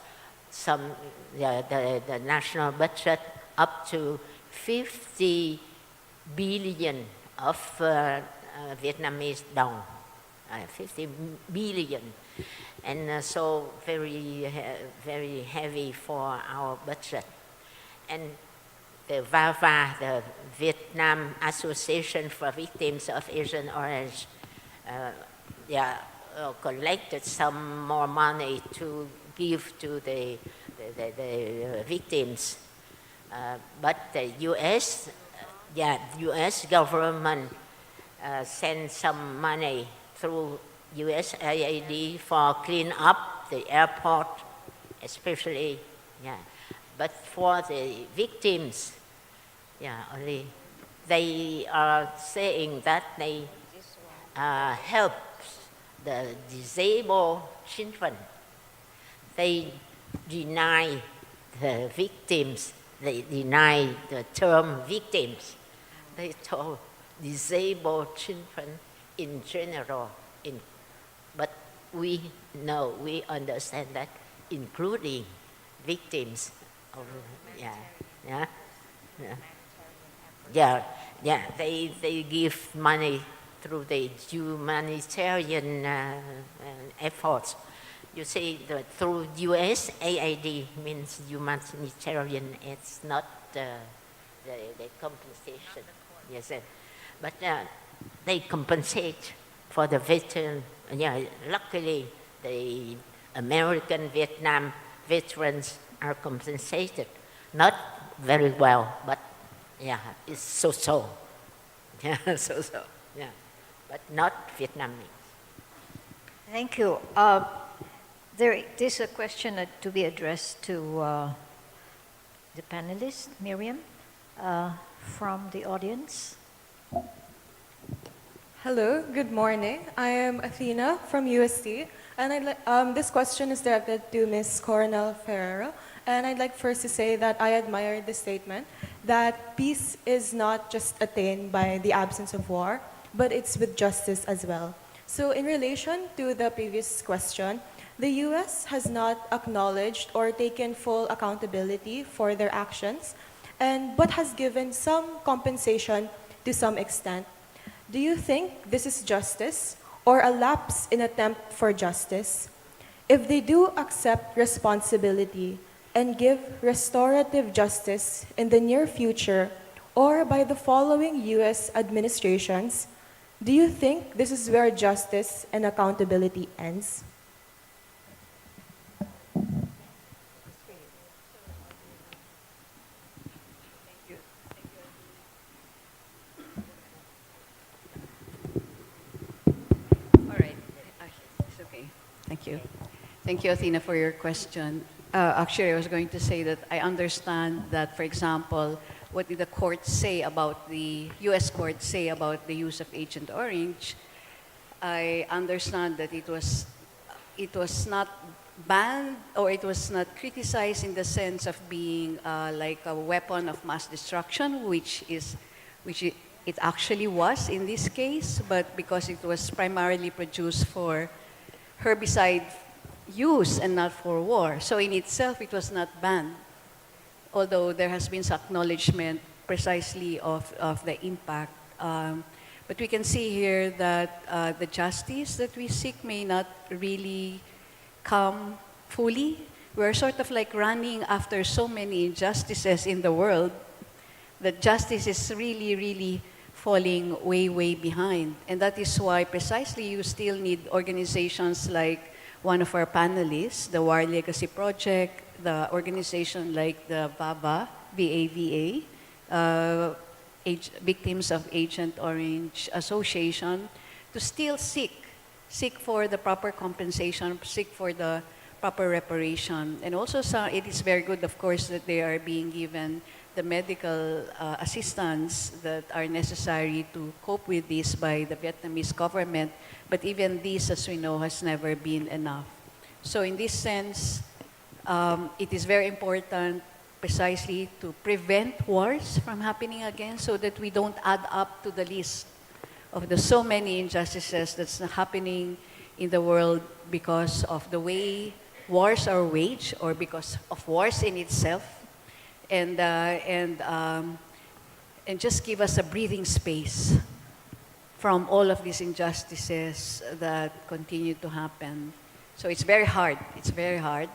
the national budget up to 50 billion of Vietnamese dong, 50 billion. And so very heavy for our budget. And the VAVA, the Vietnam Association for Victims of Agent Orange, collected some more money to give to the victims. But the U.S. government sent some money through USAID for clean up the airport, especially. But for the victims, only they are saying that they help the disabled children. They deny the victims, they deny the term victims. They told disabled children in general, but we know, we understand that, including victims of, yeah, yeah, yeah. They give money through the humanitarian efforts. You see, through USAID means humanitarian. It's not the compensation. Yes, but they compensate for the veteran. Yeah, luckily the American Vietnam veterans are compensated, not very well, but yeah, it's so. Yeah, so. Yeah, but not Vietnamese. Thank you. There's a question to be addressed to the panelists, Miriam, from the audience. Hello, good morning. I am Athena from UST, and this question is directed to Ms. Coronel Ferreira. And I'd like first to say that I admire the statement that peace is not just attained by the absence of war, but it's with justice as well. So in relation to the previous question, the US has not acknowledged or taken full accountability for their actions, but has given some compensation to some extent. Do you think this is justice or a lapse in attempt for justice? If they do accept responsibility and give restorative justice in the near future or by the following US administrations, do you think this is where justice and accountability ends? Thank you. Thank you, Athena, for your question. Actually, I was going to say that I understand that, for example, what did the court say about the U.S. court say about the use of Agent Orange? I understand that it was not banned or it was not criticized in the sense of being like a weapon of mass destruction, which it actually was in this case, but because it was primarily produced for herbicide use and not for war. So in itself, it was not banned, although there has been some acknowledgement precisely of the impact. But we can see here that the justice that we seek may not really come fully. We're sort of like running after so many injustices in the world that justice is really, really falling way, way behind. And that is why precisely you still need organizations like one of our panelists, the War Legacy Project, the organization like the VAVA, VAVA, Victims of Agent Orange Association, to still seek for the proper compensation, seek for the proper reparation. And also it is very good, of course, that they are being given the medical assistance that are necessary to cope with this by the Vietnamese government. But even this, as we know, has never been enough. So in this sense, it is very important precisely to prevent wars from happening again so that we don't add up to the list of the so many injustices that's happening in the world because of the way wars are waged or because of wars in itself. And just give us a breathing space from all of these injustices that continue to happen. So it's very hard. It's very hard.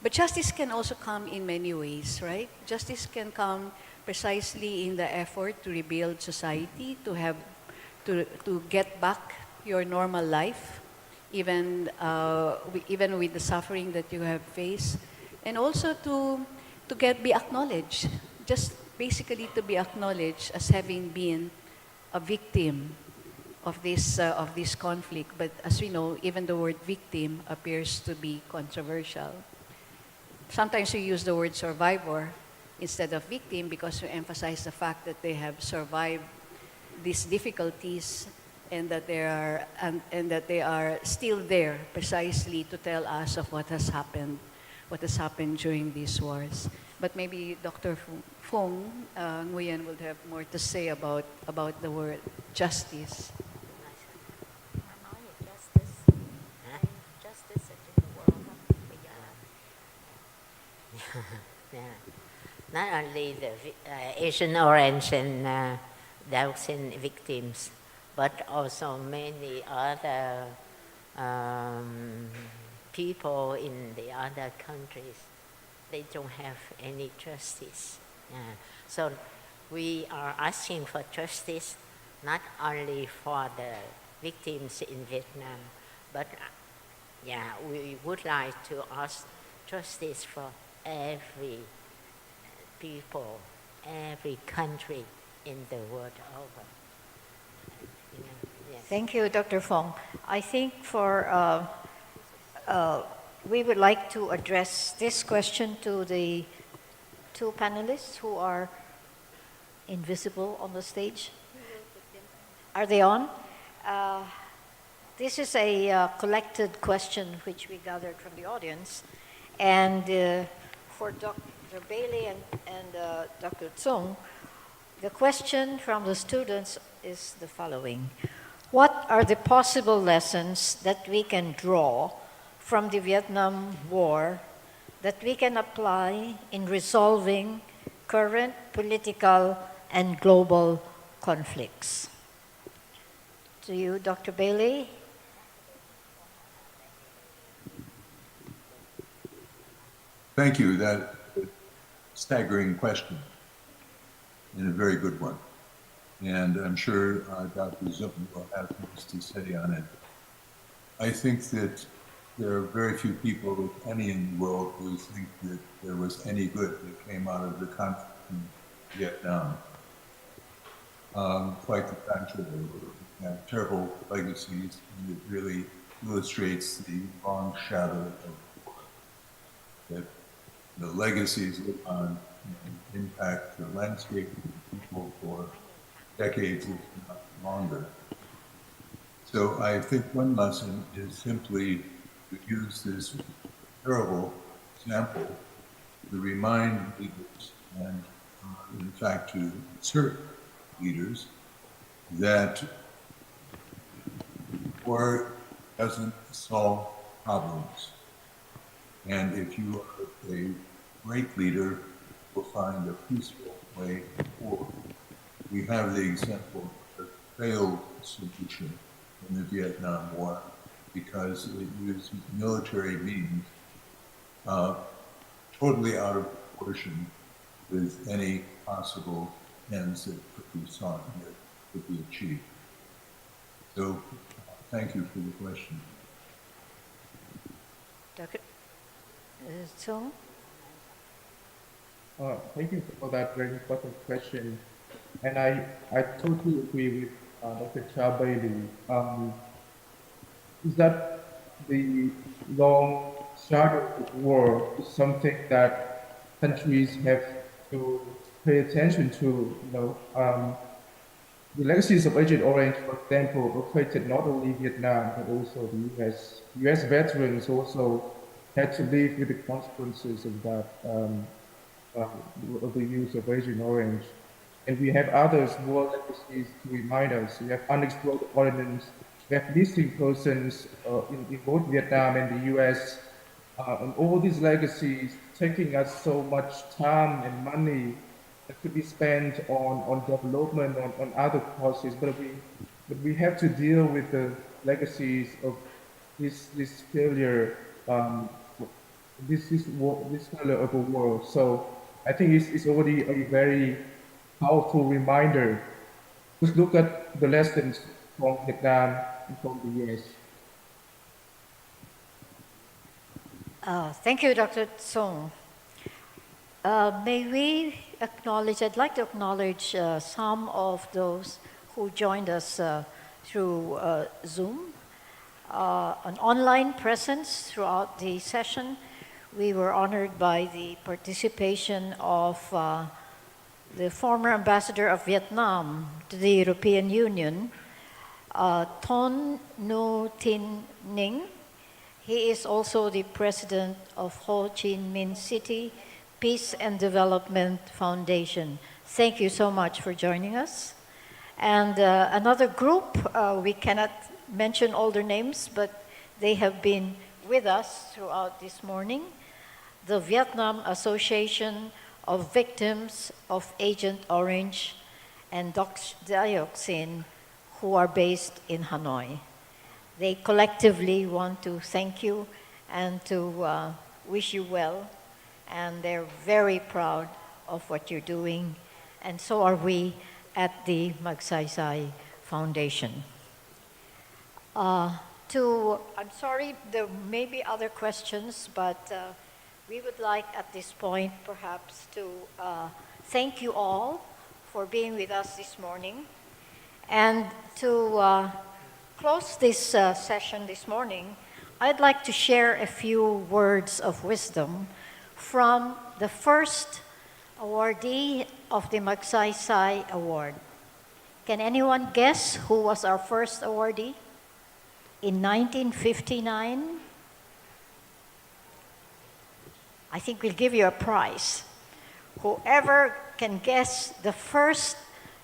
But justice can also come in many ways, right? Justice can come precisely in the effort to rebuild society, to get back your normal life, even with the suffering that you have faced, and also to be acknowledged, just basically to be acknowledged as having been a victim of this conflict. But as we know, even the word victim appears to be controversial. Sometimes we use the word survivor instead of victim because we emphasize the fact that they have survived these difficulties and that they are still there precisely to tell us of what has happened during these wars. But maybe Dr. Phuong, Nguyen will have more to say about the word justice. Yeah. Not only the Asian Orange and dioxin victims, but also many other people in the other countries. They don't have any justice. So we are asking for justice not only for the victims in Vietnam, but we would like to ask justice for every people, every country in the world over. Yes. Thank you, Dr. Phuong. I think we would like to address this question to the two panelists who are invisible on the stage. Are they on? This is a collected question which we gathered from the audience. And for Dr. Bailey and Dr. Tsung, the question from the students is the following. What are the possible lessons that we can draw from the Vietnam War that we can apply in resolving current political and global conflicts? To you, Dr. Bailey. Thank you. That staggering question and a very good one. And I'm sure Dr. Zoom will have things to say on it. I think that there are very few people, if any, in the world who think that there was any good that came out of the conflict in Vietnam. Quite the contrary. We have terrible legacies, and it really illustrates the long shadow of war. That the legacies live on and impact the landscape of the people for decades, if not longer. So I think one lesson is simply to use this terrible example to remind leaders and, in fact, to assert leaders that war doesn't solve problems. And if you are a great leader, you'll find a peaceful way forward. We have the example of a failed solution in the Vietnam War because it used military means totally out of proportion with any possible ends that could be sought and that could be achieved. So thank you for the question. Dr. Tsung? Thank you for that very important question. And I totally agree with Dr. Cha Bailey. Is that the long shadow of war is something that countries have to pay attention to. The legacies of Agent Orange, for example, affected not only Vietnam but also the U.S. U.S. veterans also had to live with the consequences of that, of the use of Agent Orange. And we have others war legacies to remind us. We have unexploded ordnance. We have missing persons in both Vietnam and the U.S. And all these legacies taking us so much time and money that could be spent on development, on other causes. But we have to deal with the legacies of this failure, this failure of the world. So I think it's already a very powerful reminder. Just look at the lessons from Vietnam and from the US. Thank you, Dr. Tsung. May we acknowledge, I'd like to acknowledge some of those who joined us through Zoom, an online presence throughout the session. We were honored by the participation of the former ambassador of Vietnam to the European Union, Ton Nhu Tin Ning. He is also the president of Ho Chi Minh City Peace and Development Foundation. Thank you so much for joining us. And another group, we cannot mention all their names, but they have been with us throughout this morning. the Vietnam Association of Victims of Agent Orange and Dioxin, who are based in Hanoi. They collectively want to thank you and to wish you well, and they're very proud of what you're doing, and so are we at the Magsaysay Foundation. I'm sorry, there may be other questions, but we would like at this point perhaps to thank you all for being with us this morning. And to close this session this morning, I'd like to share a few words of wisdom from the first awardee of the Magsaysay Award. Can anyone guess who was our first awardee? In 1959, I think we'll give you a prize. Whoever can guess the first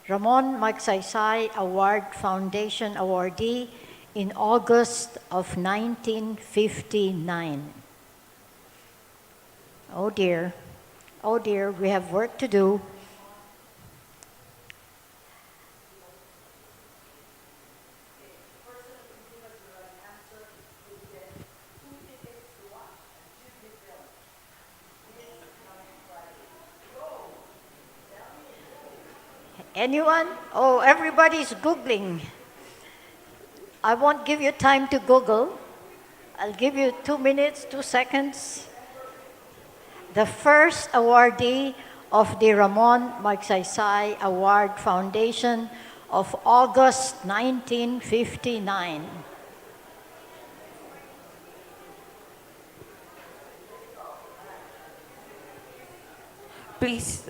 Ramon Magsaysay Award Foundation awardee in August of 1959. Oh dear, we have work to do. Anyone? Oh, everybody's Googling. I won't give you time to Google. I'll give you 2 minutes, 2 seconds. The first awardee of the Ramon Magsaysay Award Foundation of August 1959. Please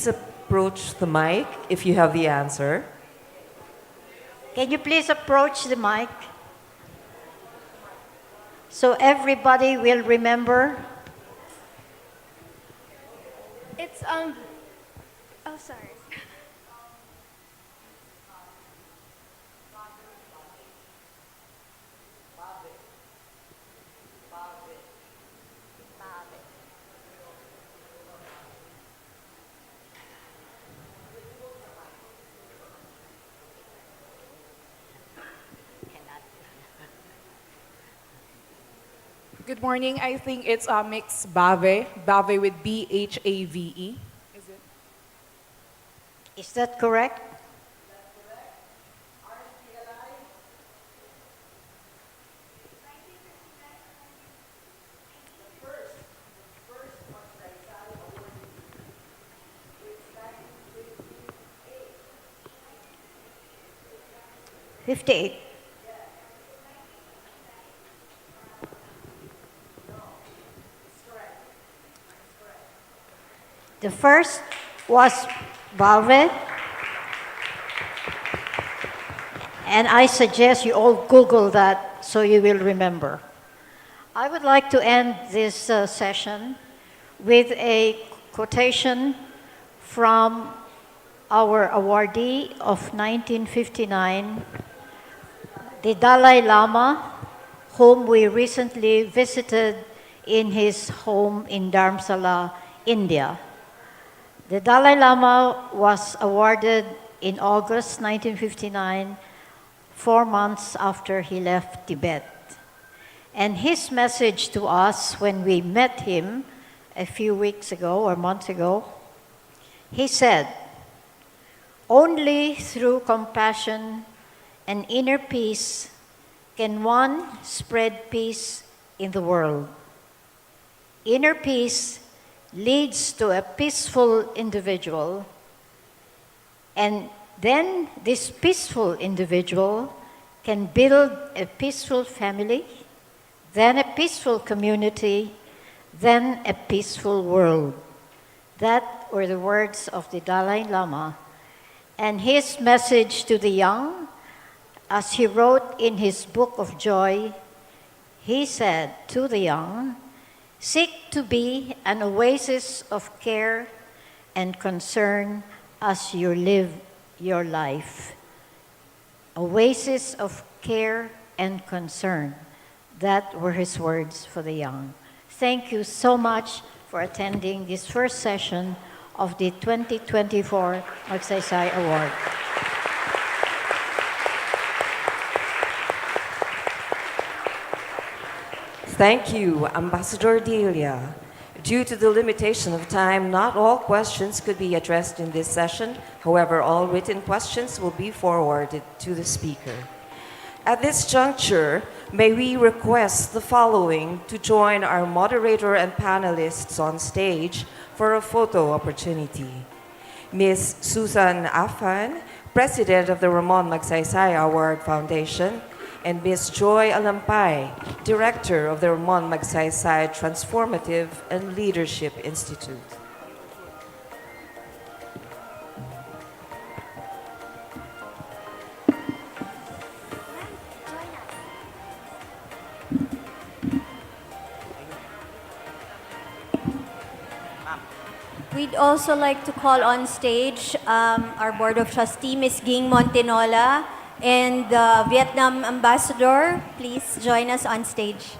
approach the mic if you have the answer. Can you please approach the mic so everybody will remember? It's, oh, sorry. Good morning. I think it's a mix Bave. Bave with B-H-A-V-E. Is it? Is that correct? '58. The first was Bave, and I suggest you all Google that so you will remember. I would like to end this session with a quotation from our awardee of 1959, the Dalai Lama, whom we recently visited in his home in Dharamsala, India. The Dalai Lama was awarded in August 1959, 4 months after he left Tibet. And his message to us when we met him a few weeks ago or months ago, he said, "Only through compassion and inner peace can one spread peace in the world. Inner peace leads to a peaceful individual, and then this peaceful individual can build a peaceful family, then a peaceful community, then a peaceful world." That were the words of the Dalai Lama. And his message to the young, as he wrote in his Book of Joy, he said to the young, "Seek to be an oasis of care and concern as you live your life." Oasis of care and concern. That were his words for the young. Thank you so much for attending this first session of the 2024 Magsaysay Award. Thank you, Ambassador Delia. Due to the limitation of time, not all questions could be addressed in this session. However, all written questions will be forwarded to the speaker. At this juncture, may we request the following to join our moderator and panelists on stage for a photo opportunity. Ms. Susan Afan, President of the Ramon Magsaysay Award Foundation, and Ms. Joy Alampay, Director of the Ramon Magsaysay Transformative and Leadership Institute. We'd also like to call on stage our Board of Trustees, Ms. Ging Montinola, and the Vietnam Ambassador. Please join us on stage.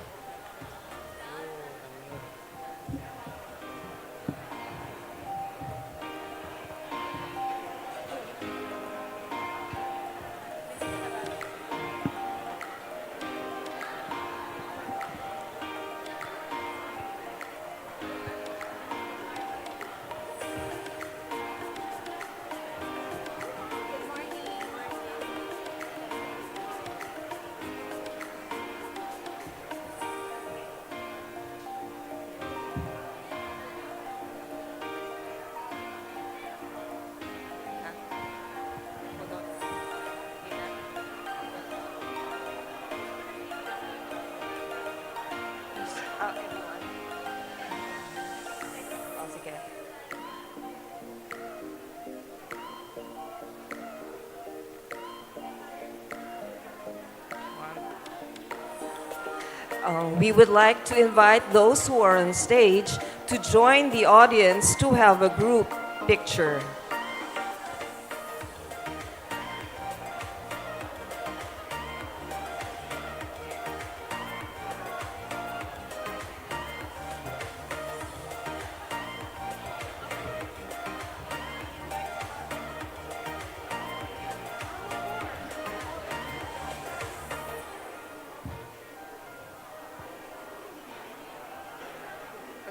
We would like to invite those who are on stage to join the audience to have a group picture.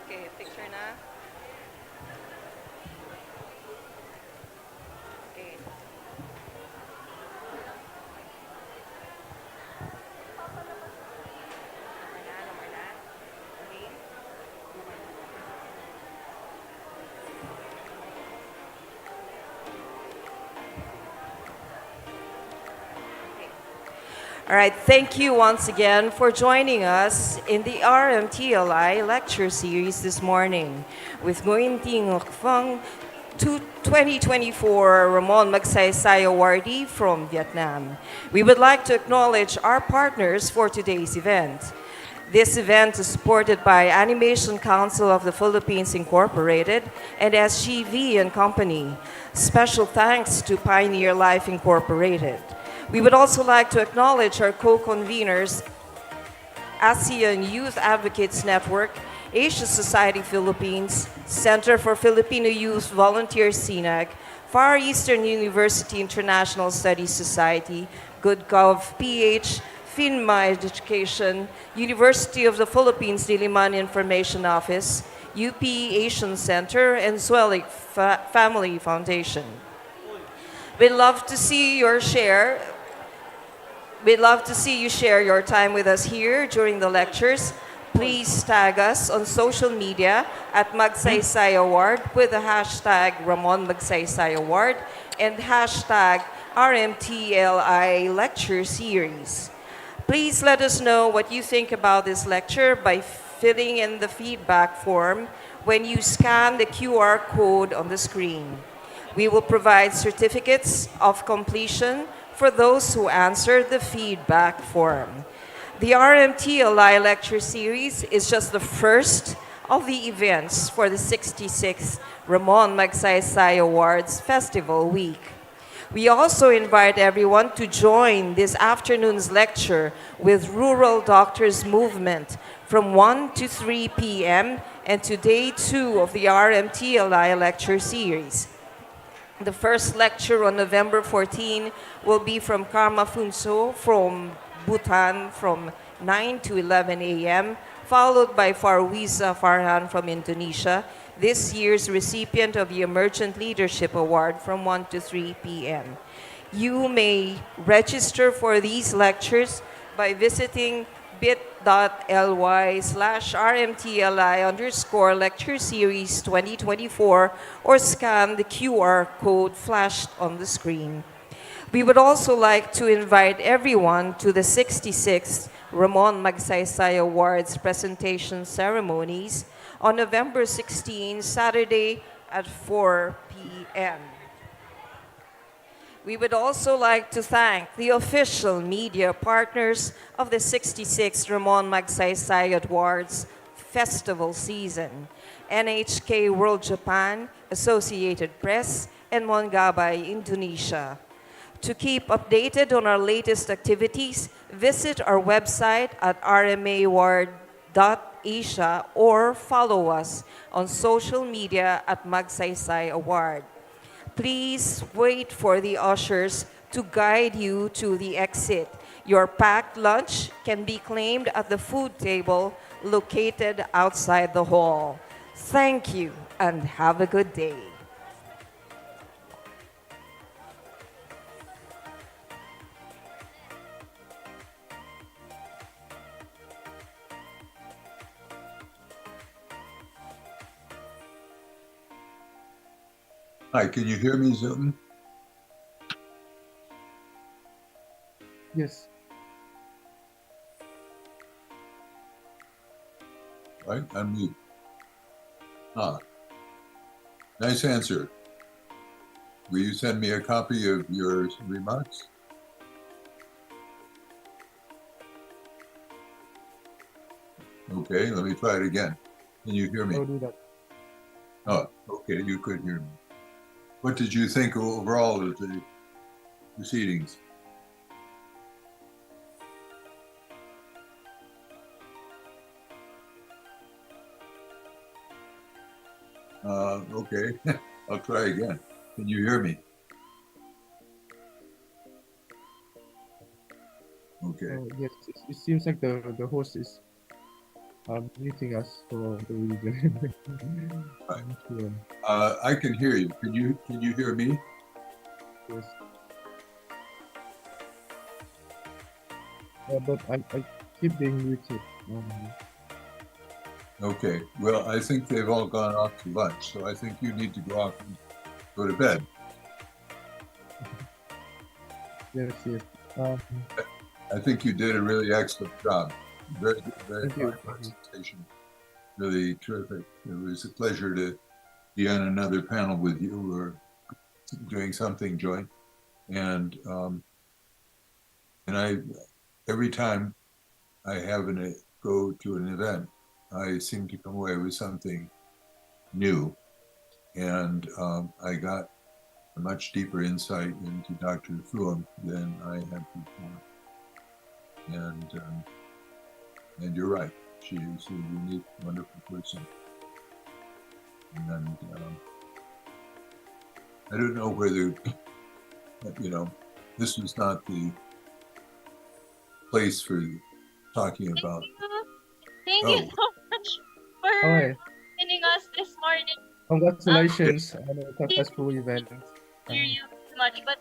Okay, picture na. Okay. All right, thank you once again for joining us in the RMTLI lecture series this morning with Nguyen Phuong, 2024 Ramon Magsaysay Awardee from Vietnam. We would like to acknowledge our partners for today's event. This event is supported by Animation Council of the Philippines Incorporated and SGV and Company. Special thanks to Pioneer Life Incorporated. We would also like to acknowledge our co-conveners, ASEAN Youth Advocates Network, Asia Society Philippines, Center for Filipino Youth Volunteers SINAG, Far Eastern University International Studies Society, GoodGov PH, FINMA Education, University of the Philippines Diliman Information Office, UP Asian Center, and Zwellig Family Foundation. We'd love to see you share your time with us here during the lectures. Please tag us on social media at Magsaysay Award with the hashtag Ramon Magsaysay Award and hashtag RMTLI Lecture Series. Please let us know what you think about this lecture by filling in the feedback form when you scan the QR code on the screen. We will provide certificates of completion for those who answer the feedback form. The RMTLI lecture series is just the first of the events for the 66th Ramon Magsaysay Awards Festival Week. We also invite everyone to join this afternoon's lecture with Rural Doctors Movement from 1 to 3 p.m. and to day 2 of the RMTLI lecture series. The first lecture on November 14 will be from Karma Funso from Bhutan from 9 to 11 a.m., followed by Farwiza Farhan from Indonesia, this year's recipient of the Emergent Leadership Award from 1 to 3 p.m. You may register for these lectures by visiting bit.ly/RMTLI_lecture series 2024 or scan the QR code flashed on the screen. We would also like to invite everyone to the 66th Ramon Magsaysay Awards presentation ceremonies on November 16, Saturday at 4 p.m. We would also like to thank the official media partners of the 66th Ramon Magsaysay Awards Festival season, NHK World Japan, Associated Press, and Mongabay, Indonesia. To keep updated on our latest activities, visit our website at rmaward.asia or follow us on social media at Magsaysay Award. Please wait for the ushers to guide you to the exit. Your packed lunch can be claimed at the food table located outside the hall. Thank you and have a good day. Hi, can you hear me, Zoom? Yes. Right, unmute. Nice answer. Will you send me a copy of your remarks? Okay, let me try it again. Can you hear me? I'll do that. Oh, okay, you could hear me. What did you think overall of the proceedings? Okay, I'll try again. Can you hear me? Okay. Yes, it seems like the host is muting us for the reason. Right. Yeah. I can hear you. Can you hear me? Yes. But I keep being muted. Okay. Well, I think they've all gone off to lunch, so I think you need to go off and go to bed. Yes, yes. I think you did a really excellent job. Very Thank you. fine presentation. Really terrific. It was a pleasure to be on another panel with you or doing something joint. And every time I go to an event, I seem to come away with something new. And I got a much deeper insight into Dr. Phuong than I had before. And you're right. She is a unique, wonderful person. And I don't know whether, this was not the place for talking about. Thank you so much for joining us this morning. Congratulations on a successful event. Hear you much, but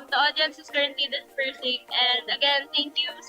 the audience is currently dispersing. And again, thank you so